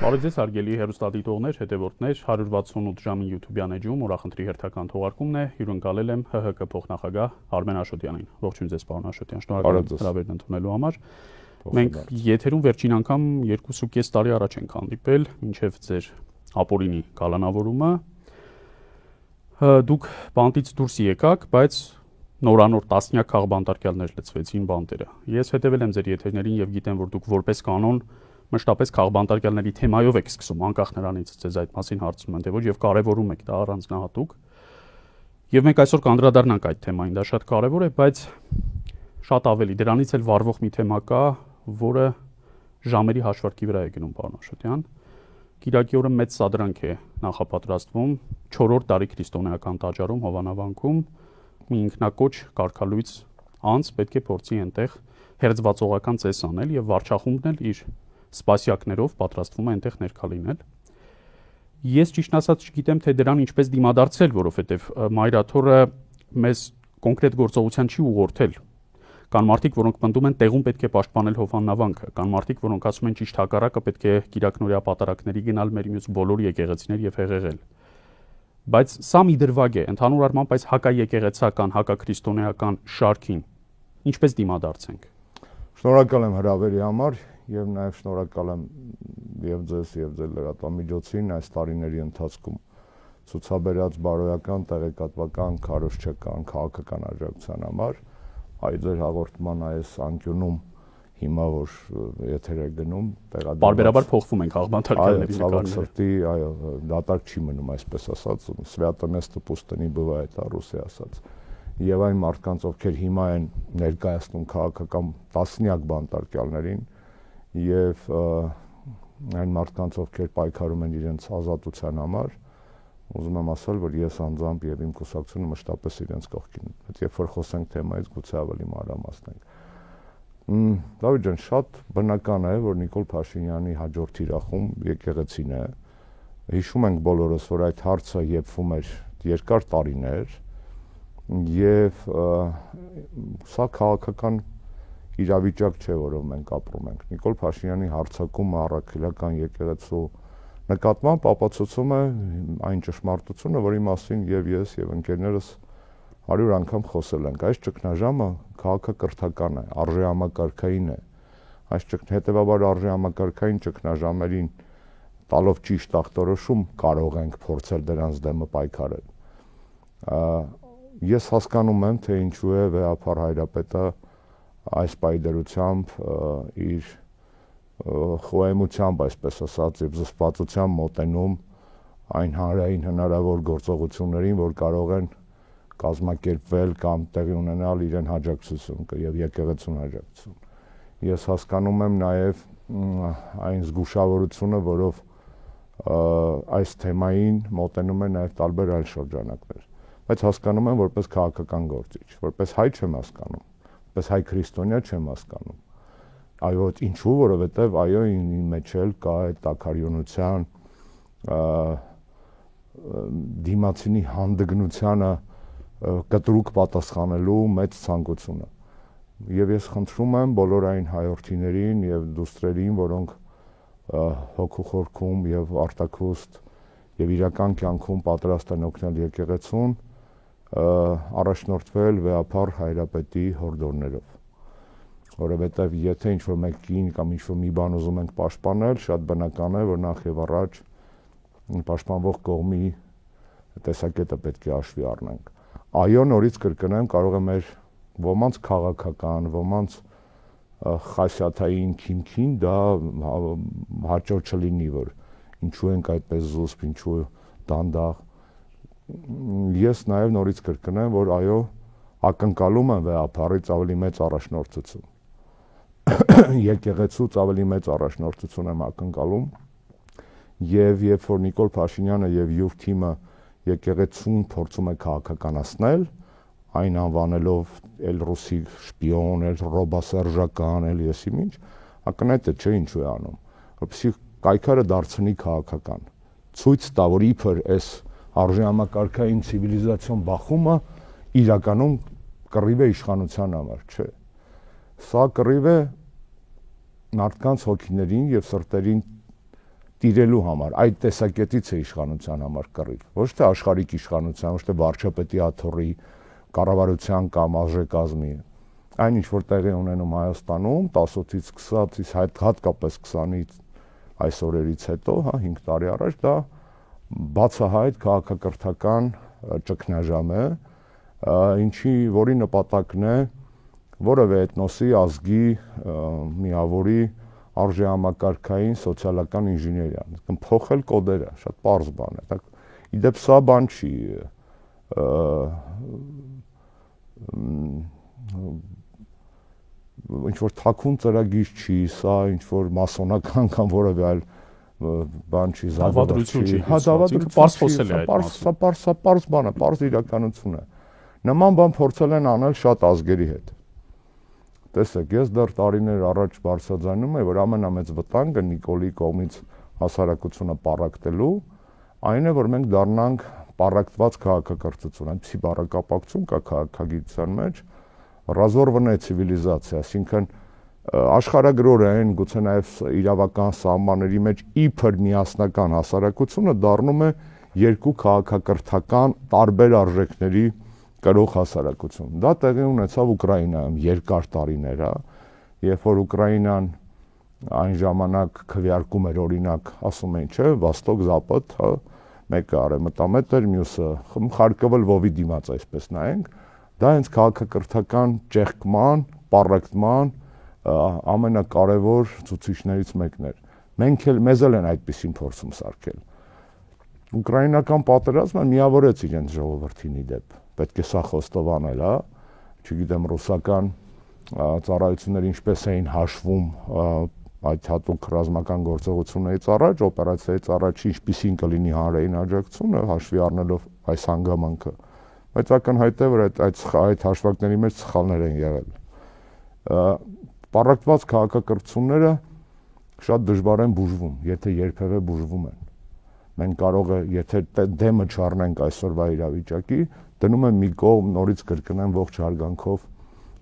Բարև ձեզ, հարգելի հեռուստադիտողներ, հետևորդներ, 168 ժամին YouTube-յան էջում օրախնդրի հերթական թողարկումն է, հյուրընկալել եմ ՀՀԿ փոխնախագահ Արմեն Աշոտյանին։ Ողջույն ձեզ, պարոն Աշոտյան, շնորհակալ եմ հրավերն ընդունելու համար։ Մենք եթերում վերջին անգամ 2.5 տարի առաջ ենք հանդիպել, մինչև ձեր ապօրինի կալանավորումը։ Դուք բանտից դուրս եկաք, բայց նորանոր տասնյակ քաղբանտարկյալներ լցվեցին բանտերը։ Ես հետևել եմ ձեր եթերներին եւ գիտեմ, որ դուք որպես կանոն մշտապես քաղբանտարկյալների թեմայով եք սկսում, անկախ նրանից ձեզ այդ մասին հարցնում են, թե ոչ, եւ կարեւորում եք դա առանձնահատուկ։ Եվ մենք այսօր կանդրադառնանք այդ թեմային, դա շատ կարեւոր է, բայց շատ ավելի դրանից էլ վառվող մի թեմա կա, որը ժամերի հաշվարկի վրա է գնում, պարոն Աշոտյան։ Կիրակի օրը մեծ սադրանք է նախապատրաստվում 4-րդ դարի քրիստոնեական տաճարում Հովանավանքում մի ինքնակոչ կարգալույծ անձ պետք է փորձի այնտեղ հերձվածողական ծես անել եւ վարչախումբն էլ իր սպասյակներով պատրաստվում է այնտեղ ներկա լինել։ Ես ճիշտ ասած չգիտեմ, թե դրան ինչպես դիմադարձել, որովհետեւ մայրաթորը մեզ կոնկրետ գործողության չի ուղղորդել։ Կան մարդիկ, որոնք պնդում են տեղում պետք է պաշտպանել Հովանավանքը, կան մարդիկ, որոնք ասում են ճիշտ հակառակը պետք է կիրակնորյա պատարակների գնալ մեր մյուս բոլոր եկեղեցիներ եւ հեղեղել։ Բայց սա մի դրվագ է, ընդհանուր առմամբ այս հակաեկեղեցական, հակաքրիստոնեական շարքին ինչպես դիմադարձենք։ Շնորհակալ եմ հրավերի համար եւ նաեւ շնորհակալ եմ եւ ձեզ եւ ձեր լրատվամիջոցին այս տարիների ընթացքում ցուցաբերած բարոյական, տեղեկատվական, քարոզչական, քաղաքական աջակցության համար։ Այ ձեր հաղորդման այս անկյունում հիմա որ եթեր է գնում, Բարբերաբար փոխվում են քաղբանտարկյալների նկարները։ Այո, դատարկ չի մնում, այսպես ասած, Свято место пусто не бывает, ռուսի ասած։ Եվ այն մարդկանց, ովքեր հիմա են ներկայացնում քաղաքական տասնյակ բանտարկյալներին, եւ այն մարդկանց, ովքեր պայքարում են իրենց ազատության համար, ուզում եմ ասել, որ ես անձամբ եւ իմ կուսակցությունը մշտապես իրենց կողքին ենք։ Երբ որ խոսենք թեմայից, գուցե ավելի մանրամասնենք։ Դավիթ ջան, շատ բնական է, որ Նիկոլ Փաշինյանի հաջորդ թիրախում եկեղեցին է։ Հիշում ենք բոլորս, որ այդ հարցը եփվում էր երկար տարիներ, եւ սա քաղաքական իրավիճակ չէ, որով մենք ապրում ենք։ Նիկոլ Փաշինյանի հարձակումը առաքելական եկեղեցու նկատմամբ ապացուցում է այն ճշմարտությունը, որի մասին եւ ես եւ ընկերներս 100 անգամ խոսել ենք։ Այս ճգնաժամը քաղաքակրթական է, արժեհամակարգային է։ Հետևաբար արժեհամակարգային ճգնաժամերին տալով ճիշտ ախտորոշում կարող ենք փորձել դրանց դեմը պայքարել։ Ես հասկանում եմ, թե ինչու է Վեհափառ Հայրապետը այս պայդերությամբ իր խոհեմությամբ, այսպես ասած, եւ զսպվածությամբ մոտենում այն հանրային հնարավոր գործողություններին, որ կարող են կազմակերպվել կամ տեղի ունենալ իրեն հաջակցություն եւ եկեղեցուն հաջակցություն։ Ես հասկանում եմ նաեւ այն զգուշավորությունը, որով այս թեմային մոտենում է նաեւ տարբեր այլ շրջանակներ, բայց հասկանում եմ որպես քաղաքական գործիչ, որպես հայ չեմ հասկանում, որպես հայ քրիստոնյա չեմ հասկանում։ Այո, ինչու, որովհետև այո, ինձ մեջ էլ կա այդ տաքարյունության դիմացինի հանդգնությանը կտրուկ պատասխանելու մեծ ցանկությունը։ Եվ ես խնդրում եմ բոլոր այն հայրենիներին եւ դուստրերին, որոնք հոգու խորքում եւ արտաքուստ եւ իրական կյանքում պատրաստ են օգնել եկեղեցուն, առաջնորդվել Վեհափառ Հայրապետի հորդորներով։ Որովհետև եթե ինչ-որ մեկին կամ ինչ-որ մի բան ուզում ենք պաշտպանել, շատ բնական է, որ նախ եւ առաջ պաշտպանվող կողմի տեսակետը պետք է հաշվի առնենք։ Այո, նորից կրկնեմ, կարող է մեր ոմանց քաղաքական, ոմանց խասյաթային քիմքին դա հաճո չլինի, որ ինչու ենք այդպես զուսպ, ինչու դանդաղ։ Ես նաեւ նորից կրկնեմ, որ այո, ակնկալում եմ Վեհափառից ավելի մեծ առաջնորդություն։ Եկեղեցուց ավելի մեծ առաջնորդություն եմ ակնկալում եւ երբ որ Նիկոլ Փաշինյանը եւ յուր թիմը եկեղեցուն փորձում է քաղաքականացնել, այն անվանելով էլ ռուսի շպիոն, էլ ռոբասերժական, էլ եսի ինչ, ակնհայտ է, չէ, ինչու է անում, որպեսզի կայքարը դարձնի քաղաքական, ցույց տա, որ իբր այս արժեհամակարգային ցիվիլիզացիոն բախումը իրականում կռիվ է իշխանության համար, չէ։ Սա կռիվ է մարդկանց հոգիներին եւ սրտերին տիրելու համար, այդ տեսակետից է իշխանության համար կռիվ, ոչ թե աշխարհիկ իշխանության, ոչ թե վարչապետի աթոռի, կառավարության կամ արժեքազմի։ Այն ինչ որ տեղի ունենում Հայաստանում 18-ից 20-ից հատկապես 20-ից այս օրերից հետո, 5 տարի առաջ դա բացահայտ քաղաքակրթական ճգնաժամ է, որի նպատակն է որևէ էթնոսի, ազգի, միավորի արժեհամակարգային սոցիալական ինժեներիան, փոխել կոդերը, շատ պարզ բան է։ Իդեպ սա բան չի, ինչ որ թաքուն ծրագիր չի, սա ինչ որ մասոնական կամ որևէ այլ բան չի, զավադրություն չի, սա պարզ բան է, պարզ իրականություն է։ Նման բան փորձել են անել շատ ազգերի հետ։ Տեսեք, ես դեռ տարիներ առաջ բարձրաձայնում եմ, որ ամենամեծ վտանգը Նիկոլի կողմից հասարակությունը պառակտելու այն է, որ մենք դառնանք պառակտված քաղաքակրթություն, այնպիսի բառակապակցություն կա քաղաքագիտության մեջ, ռազորվնե ցիվիլիզացիա, այսինքն աշխարհագրորեն, գուցե նաև իրավական սահմանների մեջ իբր միասնական հասարակությունը դառնում է երկու քաղաքակրթական տարբեր արժեքների կրող հասարակություն։ Դա տեղի ունեցավ Ուկրաինայում երկար տարիներ, երբ որ Ուկրաինան այն ժամանակ քվեարկում էր օրինակ, ասում էին, չէ, Վաստոկ, Զապադ, մեկը արևմտամետ էր, մյուսը Խարկովը Լվովի դիմաց, այսպես նայենք, դա հենց քաղաքակրթական ճեղքման, պառակտման ամենակարևոր ցուցիչներից մեկն էր։ Մեզ էլ են այդպիսին փորձում սարքել։ Ուկրաինական պատերազմը միավորեց իրենց ժողովրդին իդեպ։ Պետք է սա խոստովանել, չգիտեմ ռուսական ծառայությունները ինչպես էին հաշվում այդ հատուկ ռազմական գործողություններից առաջ, օպերացիայից առաջ ինչպիսին կլինի հանրային աջակցությունը, հաշվի առնելով այս հանգամանքը, բայց ակնհայտ է, որ այդ հաշվարկների մեջ սխալներ են եղել։ Պառակտված քաղաքակրթությունները շատ դժվար են բուժվում, եթե երբևէ բուժվում են։ Մենք կարող է, եթե դեմը չառնենք այսօրվա իրավիճակի, դնում են մի կողմ, նորից կրկնեմ ողջ հարգանքով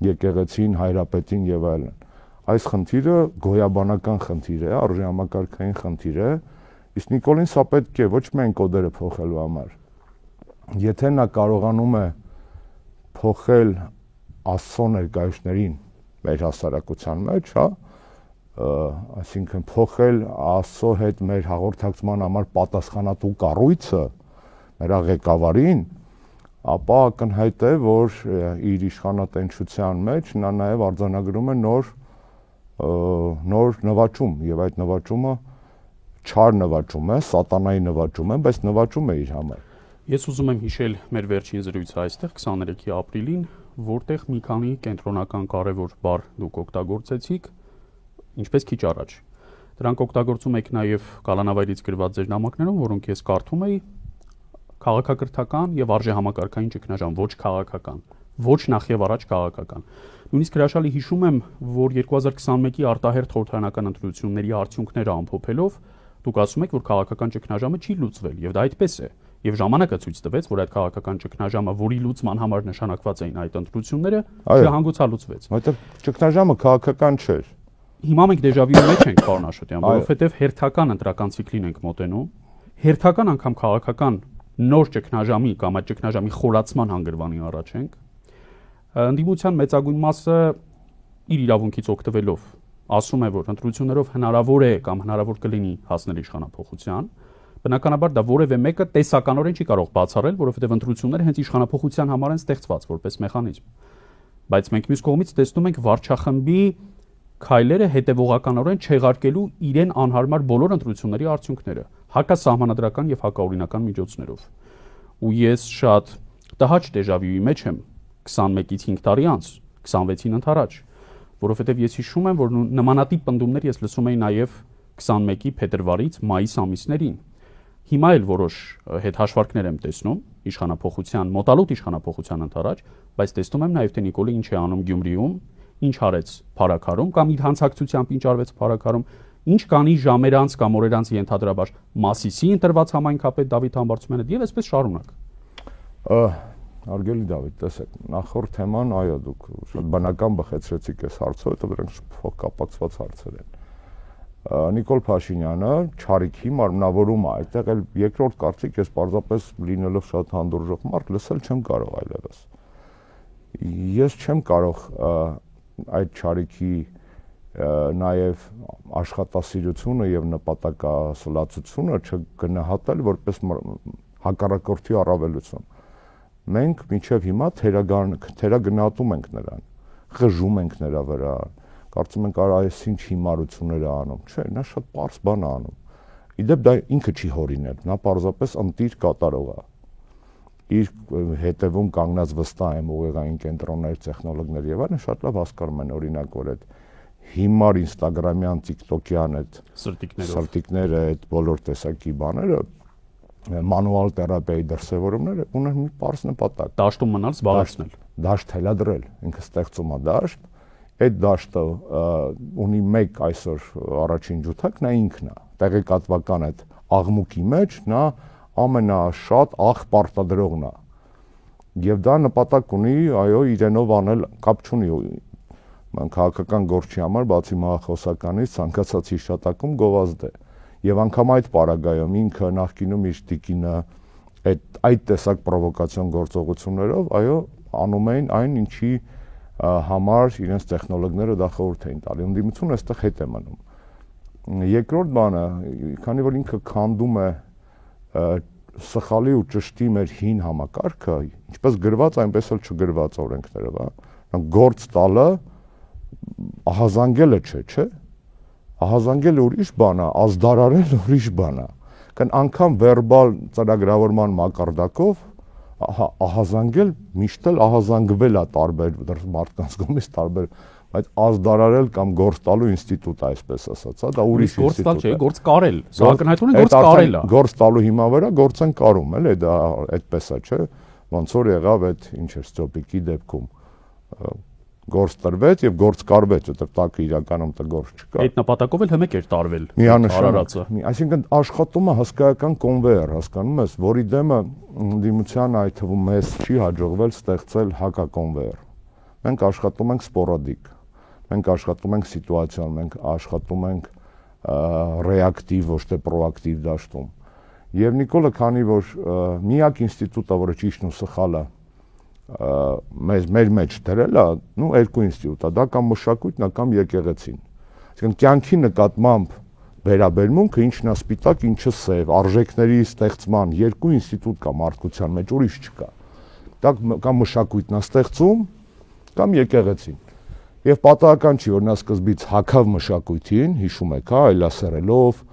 եկեղեցին, հայրապետին եւ այլն։ Այս խնդիրը գոյաբանական խնդիր է, արժեհամակարգային խնդիր է, իսկ Նիկոլին սա պետք է ոչ միայն կոդերը փոխելու համար։ Եթե նա կարողանում է փոխել Աստծո ներկայացներին մեր հասարակության մեջ, այսինքն փոխել Աստծո հետ մեր հաղորդակցման համար պատասխանատու կառույցը, նրա ղեկավարին, ապա ակնհայտ է, որ իր իշխանատենչության մեջ նա նաև արձանագրում է նոր նվաճում, եւ այդ նվաճումը չար նվաճում է, սատանայի նվաճում է, բայց նվաճում է իր համար։ Ես ուզում եմ հիշել մեր վերջին զրույցը այստեղ 23 ապրիլին, որտեղ մի քանի կենտրոնական կարևոր բառ դուք օգտագործեցիք, ինչպես քիչ առաջ։ Դրանք օգտագործում եք նաև կալանավայրից գրված ձեր նամակներում, որոնք ես կարդում էի, քաղաքակրթական եւ արժեհամակարգային ճգնաժամ, ոչ քաղաքական, ոչ նախ եւ առաջ քաղաքական։ Նույնիսկ հրաշալի հիշում եմ, որ 2021-ի արտահերթ խորհրդարանական ընտրությունների արդյունքները ամփոփելով դուք ասում եք, որ քաղաքական ճգնաժամը չի լուծվել, եւ դա այդպես է։ Եվ ժամանակը ցույց տվեց, որ այդ քաղաքական ճգնաժամը, որի լուծման համար նշանակված էին այդ ընտրությունները, չհանգուցալուծվեց։ Որտեղ ճգնաժամը քաղաքական չէր։ Հիմա մենք դեժավյուի մեջ ենք, պարոն Աշոտյան, որովհետեւ հերթական ընտրական ցիկլին ենք մոտենում, հերթական անգամ քաղաքական նոր ճգնաժամի կամ այդ ճգնաժամի խորացման հանգրվանի առաջ ենք։ Ընդդիմության մեծագույն մասը իր իրավունքից օգտվելով ասում է, որ ընտրություններով հնարավոր է կամ հնարավոր կլինի հասնել իշխանափոխության։ Բնականաբար դա որևէ մեկը տեսականորեն չի կարող բացառել, որովհետև ընտրությունները հենց իշխանափոխության համար են ստեղծված որպես մեխանիզմ։ Բայց մենք մյուս կողմից տեսնում ենք վարչախմբի քայլերը հետևողականորեն չեղարկելու իրեն անհարմար բոլոր ընտրությունների արդյունքները, հակասահմանադրական եւ հակաօրինական միջոցներով։ Ու ես շատ տհաճ դեժավյուի մեջ եմ 21-ից 5 տարի անց, 26-ին ընդառաջ, որովհետև ես հիշում եմ, որ նմանատիպ պնդումներ ես լսում էի նաև 21-ի փետրվարից մայիս ամիսներին։ Հիմա էլ որոշ հետհաշվարկներ եմ տեսնում իշխանափոխության, մոտալուտ իշխանափոխության ընդառաջ, բայց տեսնում եմ նաև թե Նիկոլը ինչ է անում Գյումրիում, ինչ արեց Փարաքարում կամ իր հանցակցությամբ ինչ արվեց Փարաքարում, ինչ կանի ժամեր անց կամ օրեր անց ենթադրաբար Մասիսի ընտրված համայնքապետ Դավիթ Համբարձումյանը եւ այսպես շարունակ։ Արգելի Դավիթ, տեսեք, նախորդ թեման, այո, դուք շատ բնական բխեցրեցիք այս հարցը, որտեղ դրանք փոխկապակցված հարցեր են։ Նիկոլ Փաշինյանը Չարիքի մարմնավորումը այդտեղ էլ երկրորդ կարծիք ես պարզապես լինելով շատ հանդուրժող մարդ լսել չեմ կարող այլևս։ Ես չեմ կարող այդ Չարիքի նաև աշխատասիրությունը եւ նպատակասլացությունը չգնահատել որպես հակառակորդի առավելություն։ Մենք մինչև հիմա թերագնահատում ենք նրան, խժում ենք նրա վրա, կարծում ենք արա այս ինչ հիմարություններ է անում, չէ, նա շատ պարզ բան է անում։ Իդեպ դա ինքը չի հորինել, նա պարզապես ընտիր կատարող է։ Իր հետևում կանգնած վստահ եմ ուղեղային կենտրոններ, տեխնոլոգներ եւ այլն շատ լավ հասկանում են օրինակ որ այդ հիմար ինստագրամյան, տիկտոկյան այդ սրտիկները, այդ բոլոր տեսակի բաները մանուալ թերապիայի դրսևորումները ունեն մի պարզ նպատակ։ Դաշտում մնալ զբաղեցնել։ Դաշտ հելադրել, ինքը ստեղծում է դաշտ, այդ դաշտը ունի մեկ այսօր առաջին ջութակ, նա ինքն է, տեղեկատվական այդ աղմուկի մեջ նա ամենաշատ աղ պարտադրողն է։ Եվ դա նպատակ ունի, այո, իրենով անել կապ չունի քաղաքական գործի համար, բացի մահախոսականից ցանկացած հիշատակում գովազդ է։ Եվ անգամ այդ պարագայում ինքը նախկինում իր տիկինը այդ տեսակ պրովոկացիոն գործողություններով, այո, անում էին այն, ինչի համար իրենց տեխնոլոգները դա խորհուրդ էին տալի։ Ընդդիմությունը այստեղ հետ է մնում։ Երկրորդ բանը, քանի որ ինքը քանդում է սխալի ու ճշտի մեր հին համակարգը, ինչպես գրված, այնպես էլ չգրված օրենքներով, գործ տալը ահազանգելը չէ։ Ահազանգելը ուրիշ բան է, ազդարարել ուրիշ բան է։ Կան անգամ վերբալ ծրագրավորման մակարդակով ահազանգել միշտ էլ ահազանգվել է տարբեր մարդկանց կողմից տարբեր, բայց ազդարարել կամ գործ տալու ինստիտուտ այսպես ասած, դա ուրիշ ինստիտուտ է։ Գործ կարել, սա ակնհայտորեն գործ կարել է։ Գործ տալու հիմա վրա գործ են կարում, էլի դա այդպես է, չէ՞։ Ոնց որ եղավ այդ ինչ է Ստոպիկի դեպքում գործ տրվեց եւ գործ կարվեց, որտեղ տակը իրականում դա գործ չկա։ Այդ նպատակով էլ հմեկ էր տարվել արարածը։ Այսինքն աշխատումը հսկայական կոնվեյեր, հասկանում ես, որի դեմը ընդդիմության այդ թվում մեզ չի հաջողվել ստեղծել հակակոնվեյեր։ Մենք աշխատում ենք սպորադիկ, մենք աշխատում ենք սիտուացիոն, մենք աշխատում ենք ռեակտիվ, ոչ թե պրոակտիվ դաշտում։ Եվ Նիկոլը, քանի որ միակ ինստիտուտը, որը ճիշտն ու սխալը մեր մեջ դրել է, երկու ինստիտուտ է, դա կամ մշակույթն է, կամ եկեղեցին։ Այսինքն կյանքի նկատմամբ վերաբերմունքը ինչն է սպիտակ, ինչը սև, արժեքների ստեղծման երկու ինստիտուտ կա մարդկության մեջ, ուրիշ չկա։ Դա կամ մշակույթն է ստեղծում, կամ եկեղեցին։ Եվ պատահական չի, որ նա սկզբից հակավ մշակույթին, հիշում եք, այլասերելով,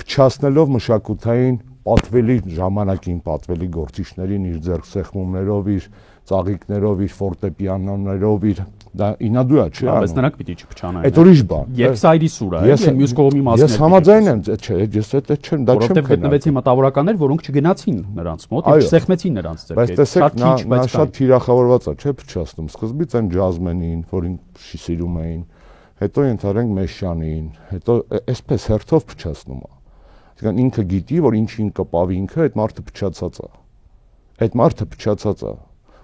փչացնելով մշակութային պատվելի ժամանակին պատվելի գործիչներին իր ձեռք սեղմումներով, իր ծաղիկներով, իր ֆորտեպիանոներով, իր դա ինադուա չի անում։ Բայց նրանք պիտի չփչանային։ Այդ ուրիշ բան։ Երբ սա իրի սուր է, եւ մյուս կողմի մասն է։ Ես համաձայն եմ, չէ, ես դա չեմ, դա չեմ քննարկում։ Որովհետեւ գտնվեցին մտավորականներ, որոնք չգնացին նրանց մոտ, եւ չսեղմեցին նրանց ձեռքերը։ Բայց տեսեք, նա շատ թիրախավորված է, չէ՞, փչացնում։ Սկզբից այն ջազմենին, որին սիրում էին, հետո ընդհանրենք Մեշյանին, հետո այսպես հերթով փչացնում է։ Այսինքն ինքը գիտի, որ ինչին կպավի ինքը, այդ մարդը փչացած է։ Այդ մարդը փչացած է։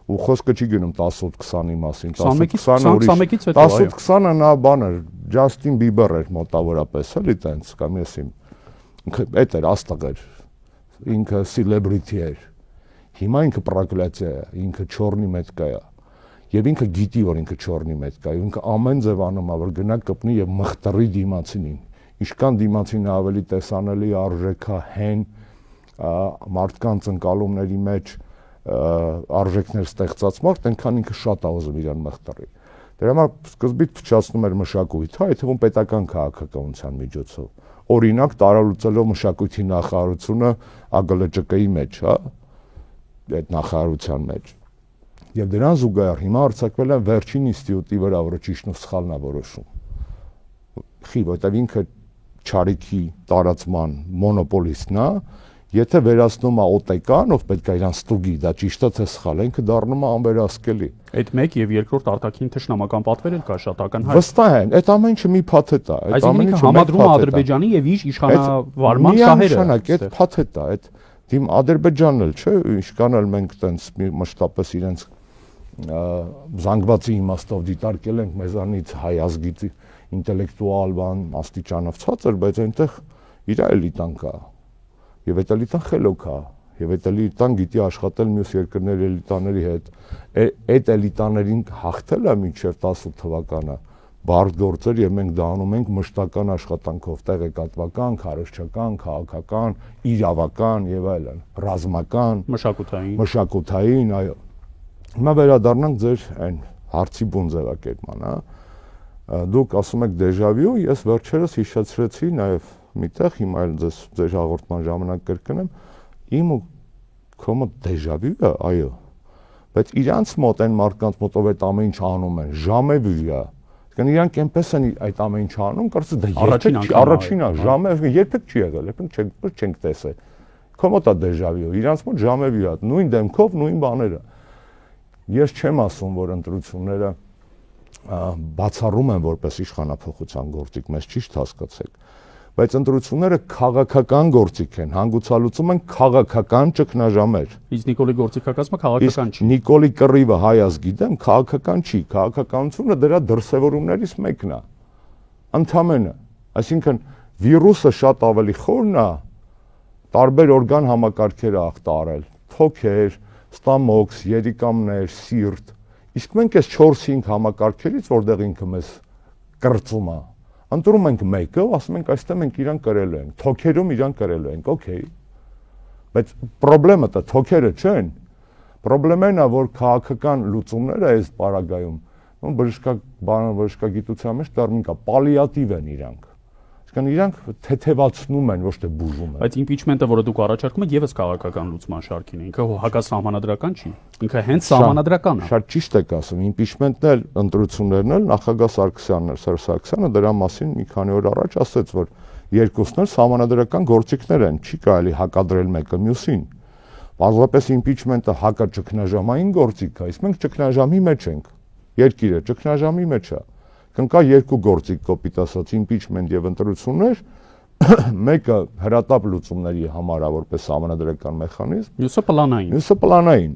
Ու խոսքը չի գնում 10-20-ի մասին, 10-20-ը ուրիշ։ 10-20-ը նա բան էր, Ջաստին Բիբեր էր մոտավորապես, էլի տենց, կամ ես իմ։ Այդ էր աստղ էր։ Ինքը celebrity էր։ Հիմա ինքը պրոկլյացիա է, ինքը չորնի մետկա է։ Եվ ինքը գիտի, որ ինքը չորնի մետկա է, ինքը ամեն ձև անում է, որ գնա կպնի եւ մխտրի դիմացինին։ Ինչքան դիմացինը ավելի տեսանելի արժեքա հեն մարդկանց ընկալումների մեջ արժեքներ ստեղծած մարդ, այնքան ինքը շատ է ուզում իրան մխտրի։ Դրա համար սկզբից փչացնում էր մշակույթը, այդ թվում պետական քաղաքականության միջոցով։ Օրինակ տարալուծելով մշակույթի նախարարությունը ԱԳԼՃԿ-ի մեջ, հա, այդ նախարարության մեջ։ Եվ դրան զուգահեռ հիմա արձակվել է վերջին ինստիտուտի վրա, որը ճիշտն ու սխալն է որոշում։ Որտեղ ինքը Չարիքի տարածման մոնոպոլիստն է, եթե վերացնում է ՕՏԿ-ն, ով պետք է իրան ստուգի, դա ճիշտ է թե սխալ է, ինքը դառնում է անվերահսկելի։ Այդ մեկ եւ երկրորդ արտաքին թշնամական պատվեր էլ կա շատ ակնհայտ։ Վստահ եմ, այդ ամեն ինչը մի փաթեթ է, այդ ամեն ինչը համադրում է Ադրբեջանի եւ իր իշխանավարման շահերը։ Այդ փաթեթ է, այդ դիմ Ադրբեջանն էլ չէ, ինչքան էլ մենք տենց մշտապես իրենց զանգվածի իմաստով դիտարկել ենք մեզանից հայ ազգի ինտելեկտուալ բան աստիճանով ցածր, բայց այնտեղ իր էլիտան կա։ Եվ այդ էլիտան խելոք է, եւ այդ էլիտան գիտի աշխատել մյուս երկրների էլիտաների հետ։ Այդ էլիտաներին հաղթելը մինչև 18 թվականը բարդ գործ էր, եւ մենք դա անում ենք մշտական աշխատանքով, տեղեկատվական, քարոզչական, քաղաքական, իրավական եւ այլն, ռազմական, մշակութային, այո։ Հիմա վերադառնանք ձեր այն հարցի բուն ձևակերպման, հա։ Դուք ասում եք դեժավյու, ես վերջերս հիշեցրեցի նաեւ միտեղ, հիմա էլ ձեր հաղորդման ժամանակ կրկնեմ, իմ ու քո մոտ դեժավյու է, այո։ Բայց իրանց մոտ այն մարդկանց մոտ ով այդ ամեն ինչ անում են, ժամևյու է։ Կան իրանք այնպես են այդ ամեն ինչ անում, կարծես դա առաջինն է, ժամը երբեք չի եղել, երբեք չենք տեսել։ Քո մոտ է դեժավյու, իրանց մոտ ժամևյու է, նույն դեմքով, նույն բաները։ Ես չեմ ասում, որ ընտրությունները բացառում են որպես իշխանափոխության գործիք, մեզ ճիշտ հասկացեք, բայց ընտրությունները քաղաքական գործիք են, հանգուցալուծում են քաղաքական ճգնաժամեր։ Իսկ Նիկոլի գործիքակազմը քաղաքական չի։ Նիկոլի կռիվը հայաց գիտեմ, քաղաքական չի, քաղաքականությունը դրա դրսևորումներից մեկն է։ Ընդհանրապես, այսինքն վիրուսը շատ ավելի խորն է, տարբեր օրգան համակարգեր ախտարել, թոքեր, ստամոքս, երիկամներ, սիրտ։ Իսկ մենք այս 4-5 համակարգերից, որտեղ ինքը մեզ կրծում է, ընտրում ենք մեկը, ասում ենք այստեղ մենք իրան կրելու ենք, թոքերում իրան կրելու ենք, օքեյ։ Բայց խնդրեմը դա թոքերը չեն։ Խնդրեմն է, որ քաղաքական լուծումները այս պարագայում բժշկագիտության մեջ տերմին կա, պալիատիվ են իրանք։ Այսինքն իրանք թեթևացնում են, ոչ թե բուժում են։ Բայց իմպիչմենտը, որը դուք առաջարկում եք, եւս քաղաքական լուծման շարքին է։ Ինքը հակասահմանադրական չի։ Ինքը հենց սահմանադրական է։ Շատ ճիշտ եք ասում, իմպիչմենտն էլ ընտրություններն էլ նախագահ Սարգսյանն, Սերժ Սարգսյանը դրա մասին մի քանի օր առաջ ասաց, որ երկուսն էլ սահմանադրական գործիքներ են, չի կարելի հակադրել մեկը մյուսին։ Պարզապես իմպիչմենտը հակաճգնաժամային գործիք է, իսկ մենք ճգնաժամի մեջ ենք։ Երկիրը ճգնաժամի մեջ է։ Կա երկու գործիք, կոպիտ ասած, իմպիչմենտ եւ ընտրություններ, մեկը հրատապ լուծումների համար է որպես համանդրական մեխանիզմ, մյուսը պլանային։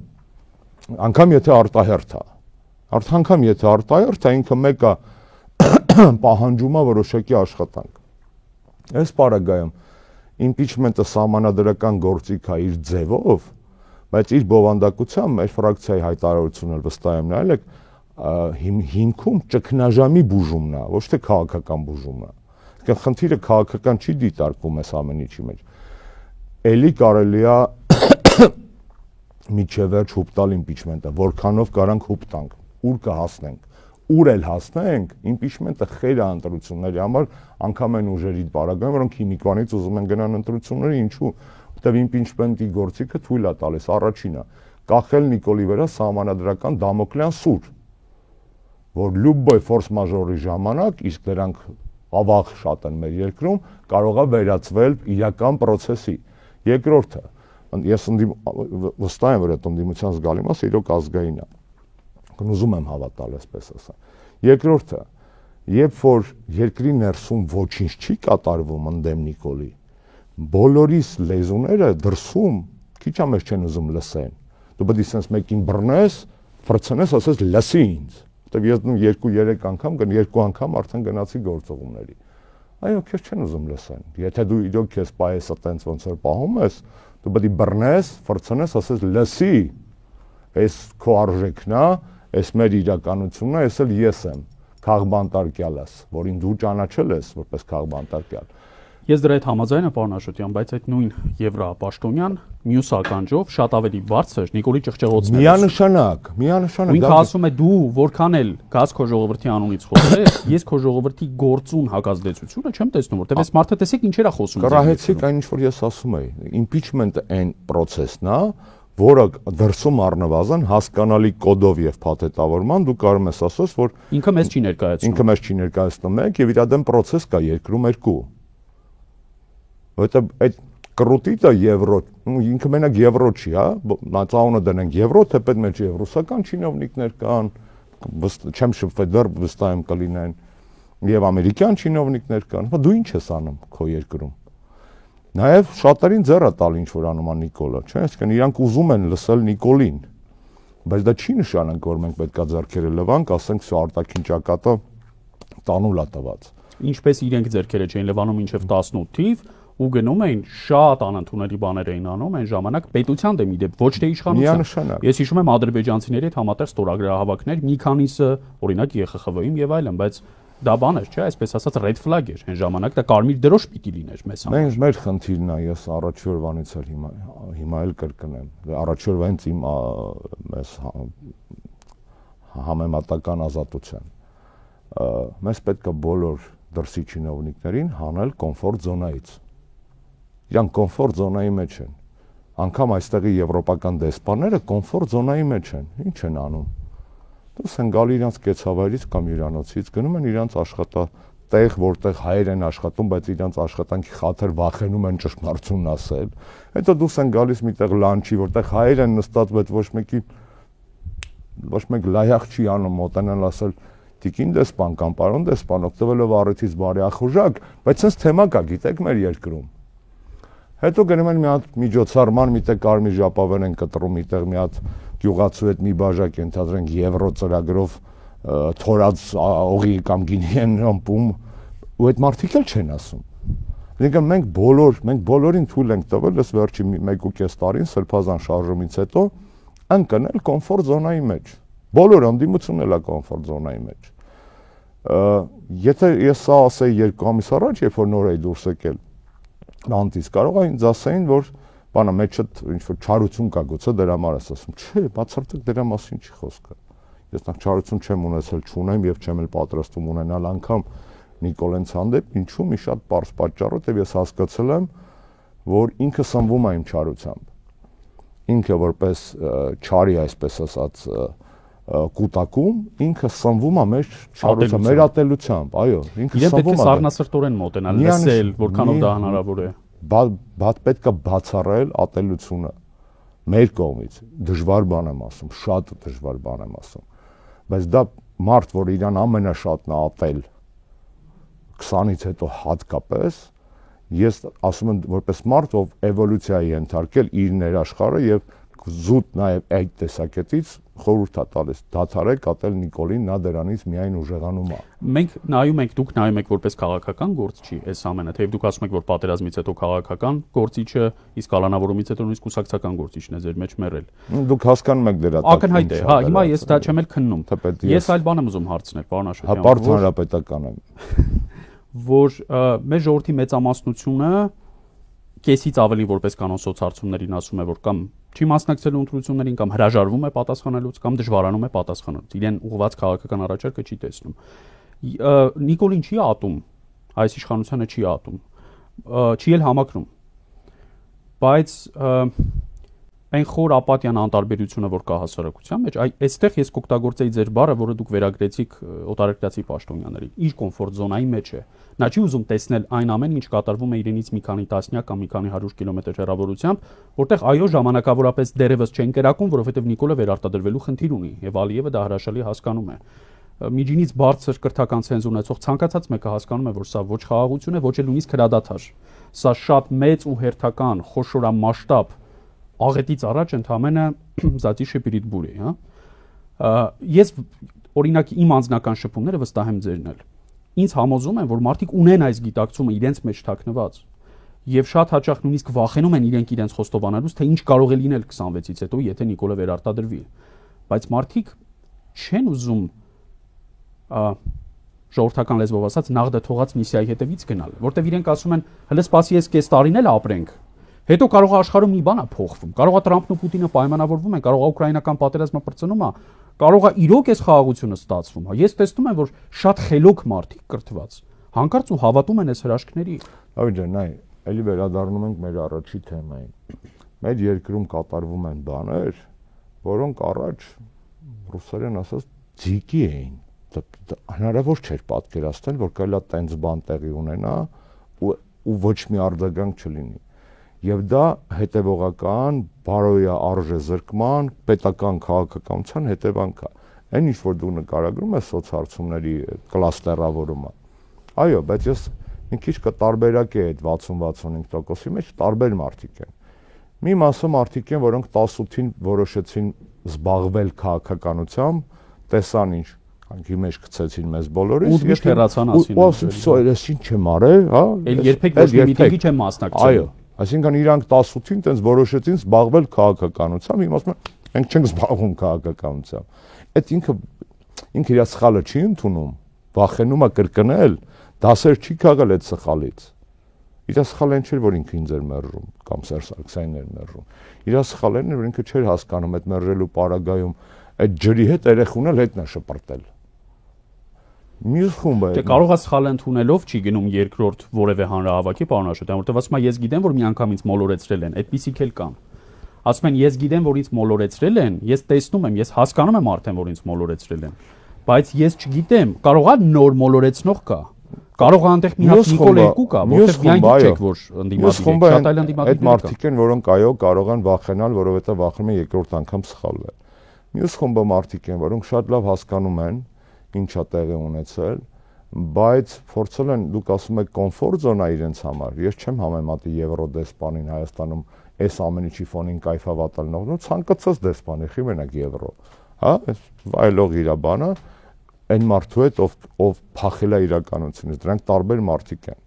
Անկամ եթե արտահերթ է։ Անգամ եթե արտահերթ է, ինքը մեկը պահանջում է որոշակի աշխատանք։ Այս պարագայում իմպիչմենտը համանդրական գործիք է իր ձևով, բայց իր բովանդակությամբ մեր ֆրակցիայի հայտարարությունը վստահ եմ նայել եք հիմքում ճգնաժամի բուժումն է, ոչ թե քաղաքական բուժումն է։ Այսինքն խնդիրը քաղաքական չի դիտարկվում այս ամեն ինչի մեջ։ Էլի կարելի է միջև վերջ հուպ տալ իմպիչմենտը, որքանով կարանք հուպ տանք, ուր կհասնենք, ուր էլ հասնենք, իմպիչմենտը խեր է ընտրությունների համար, անգամ այն ուժերի պարագայում, որոնք հիմիկվանից ուզում են գնան ընտրությունների, ինչու՞, որտեղ իմպիչմենտի գործիքը թույլ է տալիս առաջինը կախել Նիկոլի վրա սահմանադրական դամոկլյան սուր, որ լուբոյ ֆորս մաժորի ժամանակ, իսկ դրանք ավաղ շատ են մեր երկրում, կարող է վերածվել իրական process-ի։ Երկրորդը, ես վստահ եմ, որ այդ ընդդիմության զգալի մասը իրոք ազգային է։ Ուզում եմ հավատալ, այսպես ասեմ։ Երկրորդը, երբ որ երկրի ներսում ոչինչ չի կատարվում ընդդեմ Նիկոլի, բոլորիս լեզուները դրսում քիչ ամես չեն ուզում լսեն։ Դու պետք է sense մեկին բռնես, ֆրցնես, ասես լսի ինձ։ Որտեվ ես 2-3 անգամ, երկու անգամ արդեն գնացի գործողումների։ Այո, քեզ չեն ուզում լսեն։ Եթե դու իրոք քեզ պայես այտենց ոնց որ պահում ես, դու պետք է բռնես, ֆրցնես, ասես լսի։ Այս քո արժեքն է, այս մեր իրականությունն է, այս էլ ես եմ, քաղբանտարկյալս, որին դու ճանաչել ես որպես քաղբանտարկյալ։ Ես դրա հետ համաձայն եմ, պարոն Աշոտյան, բայց այդ նույն Եվրապաշտոնյան մյուս ականջով շատ ավելի բարձր Նիկոլի ճղճղոցն է։ Միանշանակ։ Ու ինքը ասում է դու որքան էլ գազ քո ժողովրդի անունից խոսես, ես քո ժողովրդի գործուն հակազդեցությունը չեմ տեսնում, որտեղ այս մարդը տեսեք ինչեր է խոսում։ Կռահեցիք այն ինչ որ ես ասում էի։ Impeachment-ը այն process-ն է, որը դրսում առնվազն հասկանալի կոդով եւ փաթեթավորման դու կարող ես ասես, որ ինքը մեզ չի ներկայացնում։ Ինքը մեզ չի ներկայացնում մեկ եւ իր դեմ process կա երկրում երկու։ Որտեղ այդ կռուտիտը եվրո, ինքը մենակ եվրո չի, հա, ծանոթ դնենք եվրո, թեպետ մեջ եւ ռուսական չինովնիկներ կան, չեմ շփվել դեռ վստահ եմ կլինեն, եւ ամերիկյան չինովնիկներ կան, հա դու ինչ ես անում քո երկրում։ Նաեւ շատերին ձեռը տալ ինչ որ անում է Նիկոլը, չէ՞, այսինքն իրանք ուզում են լսել Նիկոլին, բայց դա չի նշանակում որ մենք պետքա ձեռքերը լվանք, ասենք սա արտաքին ճակատը տանուլ է տված։ Ինչպես իրենք ձեռքերը չէին լվանում մինչև 18 թիվ ու գնում էին շատ անընդունելի բաներ էին անում այն ժամանակ պետության դեմ իդեպ ոչ թե իշխանության։ Ես հիշում եմ ադրբեջանցիների հետ համատեղ ստորագրահավաքներ, մի քանիսը օրինակ ԵԽԽՎ-ին եւ այլն, բայց դա բան էր, չէ, այսպես ասած red flag էր այն ժամանակ, դա կարմիր դրոշ պիտի լիներ մեզ համար։ Մեր խնդիրն է, ես առաջի օրվանից էլ հիմա էլ կրկնեմ։ Առաջի օրվանից իմ մեզ համեմատական ազատության։ Մեզ պետք է բոլոր դրսի չինովնիկներին հանել կոմֆորտ զոնայից։ Իրանք կոմֆորտ զոնայի մեջ են։ Անկամ այստեղի եվրոպական դեսպանները կոմֆորտ զոնայի մեջ են։ Ինչ են անում։ Դուրս են գալի իրանց կեցավայրից կամ իրանոցից, գնում են իրանց աշխատատեղ, որտեղ հայեր են աշխատում, բայց իրանց աշխատանքի խաթր վախենում են ճշմարտությունն ասել։ Հետո դուրս են գալիս միտեղ լանչի, որտեղ հայեր են նստած, բայց ոչ մեկ լայախ չի անում մոտենալ ասել տիկին դեսպան կամ պարոն դեսպան, օգտվելով առիթից բարի ախորժակ, բայց sense թեմա կա, գիտեք, մեր երկրում։ Հետո գնում են մի հատ միջոցառման, միտեղ կարմիր ժապավեն են կտրում, միտեղ մի հատ գյուղացու հետ մի բաժակ ենթադրենք եվրո ծրագրով թորած օղի կամ գինի են ռամպում ու այդ մարդիկ էլ չեն ասում։ Այսինքն մենք բոլորին թույլ ենք տվել այս վերջի 1.5 տարին սրբազան շարժումից հետո ընկնել կոմֆորտ զոնայի մեջ։ Բոլոր անդիմությունն էլ է կոմֆորտ զոնայի մեջ։ Եթե ես սա ասեի 2 ամիս առաջ, երբ որ նոր էի դուրս եկել Նանտից, կարող է ինձ ասեին, որ բանը մեջը ինչ-որ չարություն կա գուցե դրա համար ես ասում, չէ, բացարձակ դրա մասին չի խոսքը։ Ես նախ չարություն չեմ ունեցել, չունեմ եւ չեմ էլ պատրաստում ունենալ անգամ Նիկոլենց հանդեպ, ինչու մի շատ պարզ պատճառով, եւ ես հասկացել եմ, որ ինքը սնվում է իմ չարությամբ։ Ինքը որպես չարի, այսպես ասած, կուտակում, ինքը սնվում է մեր չարությամբ, մեր ատելությամբ, այո, ինքը սնվում է։ Իրեն պետք է սառնասրտորեն մոտենալ, լսել, որքանով դա հնարավոր է։ Պետք է բացառել ատելությունը մեր կողմից, դժվար բան եմ ասում, շատ դժվար բան եմ ասում, բայց դա մարդ, որ իրան ամենաշատն է ատել 20-ից հետո հատկապես, ես ասում եմ որպես մարդ, ով էվոլյուցիա է ենթարկել իր ներաշխարհը եւ զուտ նաեւ այդ տեսակետից խորհուրդ է տալիս դադարեք ատել Նիկոլին, նա դրանից միայն ուժեղանում է։ Դուք նայում եք որպես քաղաքական գործչի այս ամենը, թեև դուք ասում եք, որ պատերազմից հետո քաղաքական գործիչը, իսկ կալանավորումից հետո նույնիսկ կուսակցական գործիչն է ձեր մեջ մեռել։ Դուք հասկանում եք դրա ակնհայտ է, հա, հիմա ես դա չեմ էլ քննում։ Ես այլ բան եմ ուզում հարցնել, պարոն Աշոտյան։ Հա, բարդ հանրապետական եմ։ Որ մեր ժողովրդի մեծամասնությունը կեսից ավելի որպես կանոն սոցհարցումներին ասում է, որ կամ չի մասնակցելու ընտրություններին կամ հրաժարվում է պատասխանելուց կամ դժվարանում է պատասխանելուց, իրեն ուղղված քաղաքական առաջարկը չի տեսնում։ Նիկոլին չի ատում, այս իշխանությանը չի ատում, չի էլ համակրում, բայց այն խոր ապատյան անտարբերությունը, որ կա հասարակության մեջ, այստեղ ես կօգտագործեի ձեր բառը, որը դուք վերագրեցիք օտարերկրացի պաշտոնյաների, իր կոմֆորտ զոնայի մեջ է։ Նա չի ուզում տեսնել այն ամենը, ինչ կատարվում է իրենից մի քանի տասնյակ կամ մի քանի 100 կիլոմետր հեռավորությամբ, որտեղ այո ժամանակավորապես դեռևս չեն կերակում, որովհետև Նիկոլը վերարտադրվելու խնդիր ունի, եւ Ալիևը դա հրաշալի հասկանում է։ Միջինից բարձր կրթական ցենզ ունեցող ցանկացած մեկը հասկանում է, որ սա ոչ խաղաղություն է, ոչ էլ նույնիսկ հրադադար։ Սա շատ մեծ ու հերթական, խոշորամասշտաբ աղետից առաջ ընդհանրապես զատի շպիրիտ բուրի, հա։ Ես օրինակ իմ անձնական շփումները վստահ եմ ձերն էլ։ Ինձ համոզում են, որ մարդիկ ունեն այս գիտակցումը իրենց մեջ թաքնված եւ շատ հաճախ նույնիսկ վախենում են իրենց խոստովանելուց, թե ինչ կարող է լինել 26-ից հետո, եթե Նիկոլը վերարտադրվի։ Բայց մարդիկ չեն ուզում ժողովրդական լեզվով ասած նաղդը թողած միսիայի հետևից գնալ, որտեվ իրենք ասում են, հələ սպասի ես կես տարին էլ ապրենք։ Հետո կարող է աշխարհում մի բան է փոխվում, կարող է Տրամփն ու Պուտինը պայմանավորվում են, կարող է ուկրաինական պատերազմը բրծնում է, կարող է իրոք այս խաղաղությունը ստացվում է։ Ես տեսնում եմ, որ շատ խելոք մարդիկ կրթված հանկարծ ու հավատում են այս հրաշքների։ Ավիճ ջան, այ էլի վերադառնում ենք մեր առաջի թեմային։ Մեր երկրում կատարվում են բաներ, որոնք առաջ ռուսերեն ասած ձիգի էին։ Հնարավոր չէր պատկերացնել, որ կարելի է տենց բան տեղի ունենա ու ոչ մի արձագանք չլինի։ Եվ դա հետևողական բարոյա արժեզրկման պետական քաղաքականության հետևանք է։ Այն ինչ որ դու նկարագրում ես սոցհարցումների կլաստերավորումը։ Այո, բայց ես մի քիչ կտարբերակի այդ 60-65%-ի մեջ տարբեր մարդիկ են։ Մի մասը մարդիկ են, որոնք 18-ին որոշեցին զբաղվել քաղաքականությամբ, տեսան ինչ Հանքի մեջ գցեցին մեզ բոլորիս ու միշտ հեռացան ասին։ Ես ինչ չեմ արել, հա։ Էլ երբեք ոչ մի միտինգի չեմ մասնակցել։ Այո, այսինքն իրանք 18-ին տենց որոշեցին զբաղվել քաղաքականությամբ, հիմա ասում են մենք չենք զբաղվում քաղաքականությամբ։ Այդ ինքը իր սխալը չի ընդունում, վախենում է կրկնել, դասեր չի քաղել այդ սխալից։ Իր սխալն չէր, որ ինքը ինձ էր մերժում կամ Սերժ Սարգսյանն էր մերժում։ Իր սխալն էր, որ ինքը չէր հասկանում այդ մերժելու պարագայում այդ ջրի հետ երեխուն էլ հետն է շպրտել։ Մյուս խումբը Դե կարող է սխալ ընդունելով չի գնում երկրորդ որևէ հանրահավաքի, պարոն Աշոտյան, որտեղ ասում է ես գիտեմ, որ միանգամից մոլորեցրել են, այդպիսիք էլ կան։ Ասում են ես գիտեմ, որ ինձ մոլորեցրել են, ես տեսնում եմ, ես հասկանում եմ արդեն, որ ինձ մոլորեցրել են, բայց ես չգիտեմ, կարող է նոր մոլորեցնող կա։ Կարող է այնտեղ մի հատ Նիկոլ 2 կա, որտեղ միայն գիտեք, որ ընդդիմադիր է, շատ այլ ընդդիմադիր այդ մարդիկ են, որոնք այո կարող են վախենալ, որովհետև վախենում են երկրորդ անգամ սխալվել։ Մյուս խումբը մարդիկ են, որոնք շատ լավ հասկանում են ինչա տեղի ունեցել, բայց փորձել են, դուք ասում եք կոմֆորտ զոնա իրենց համար։ Ես չեմ համեմատի Եվրոդեսպանին Հայաստանում այս ամեն ինչի ֆոնին կայֆավատալնող, ցանկացած դեսպանի, խի մենակ Եվրո, հա, այս վայելող իր բանը, այն մարդու հետ ով փախել է իրականությունից, դրանք տարբեր մարդիկ են։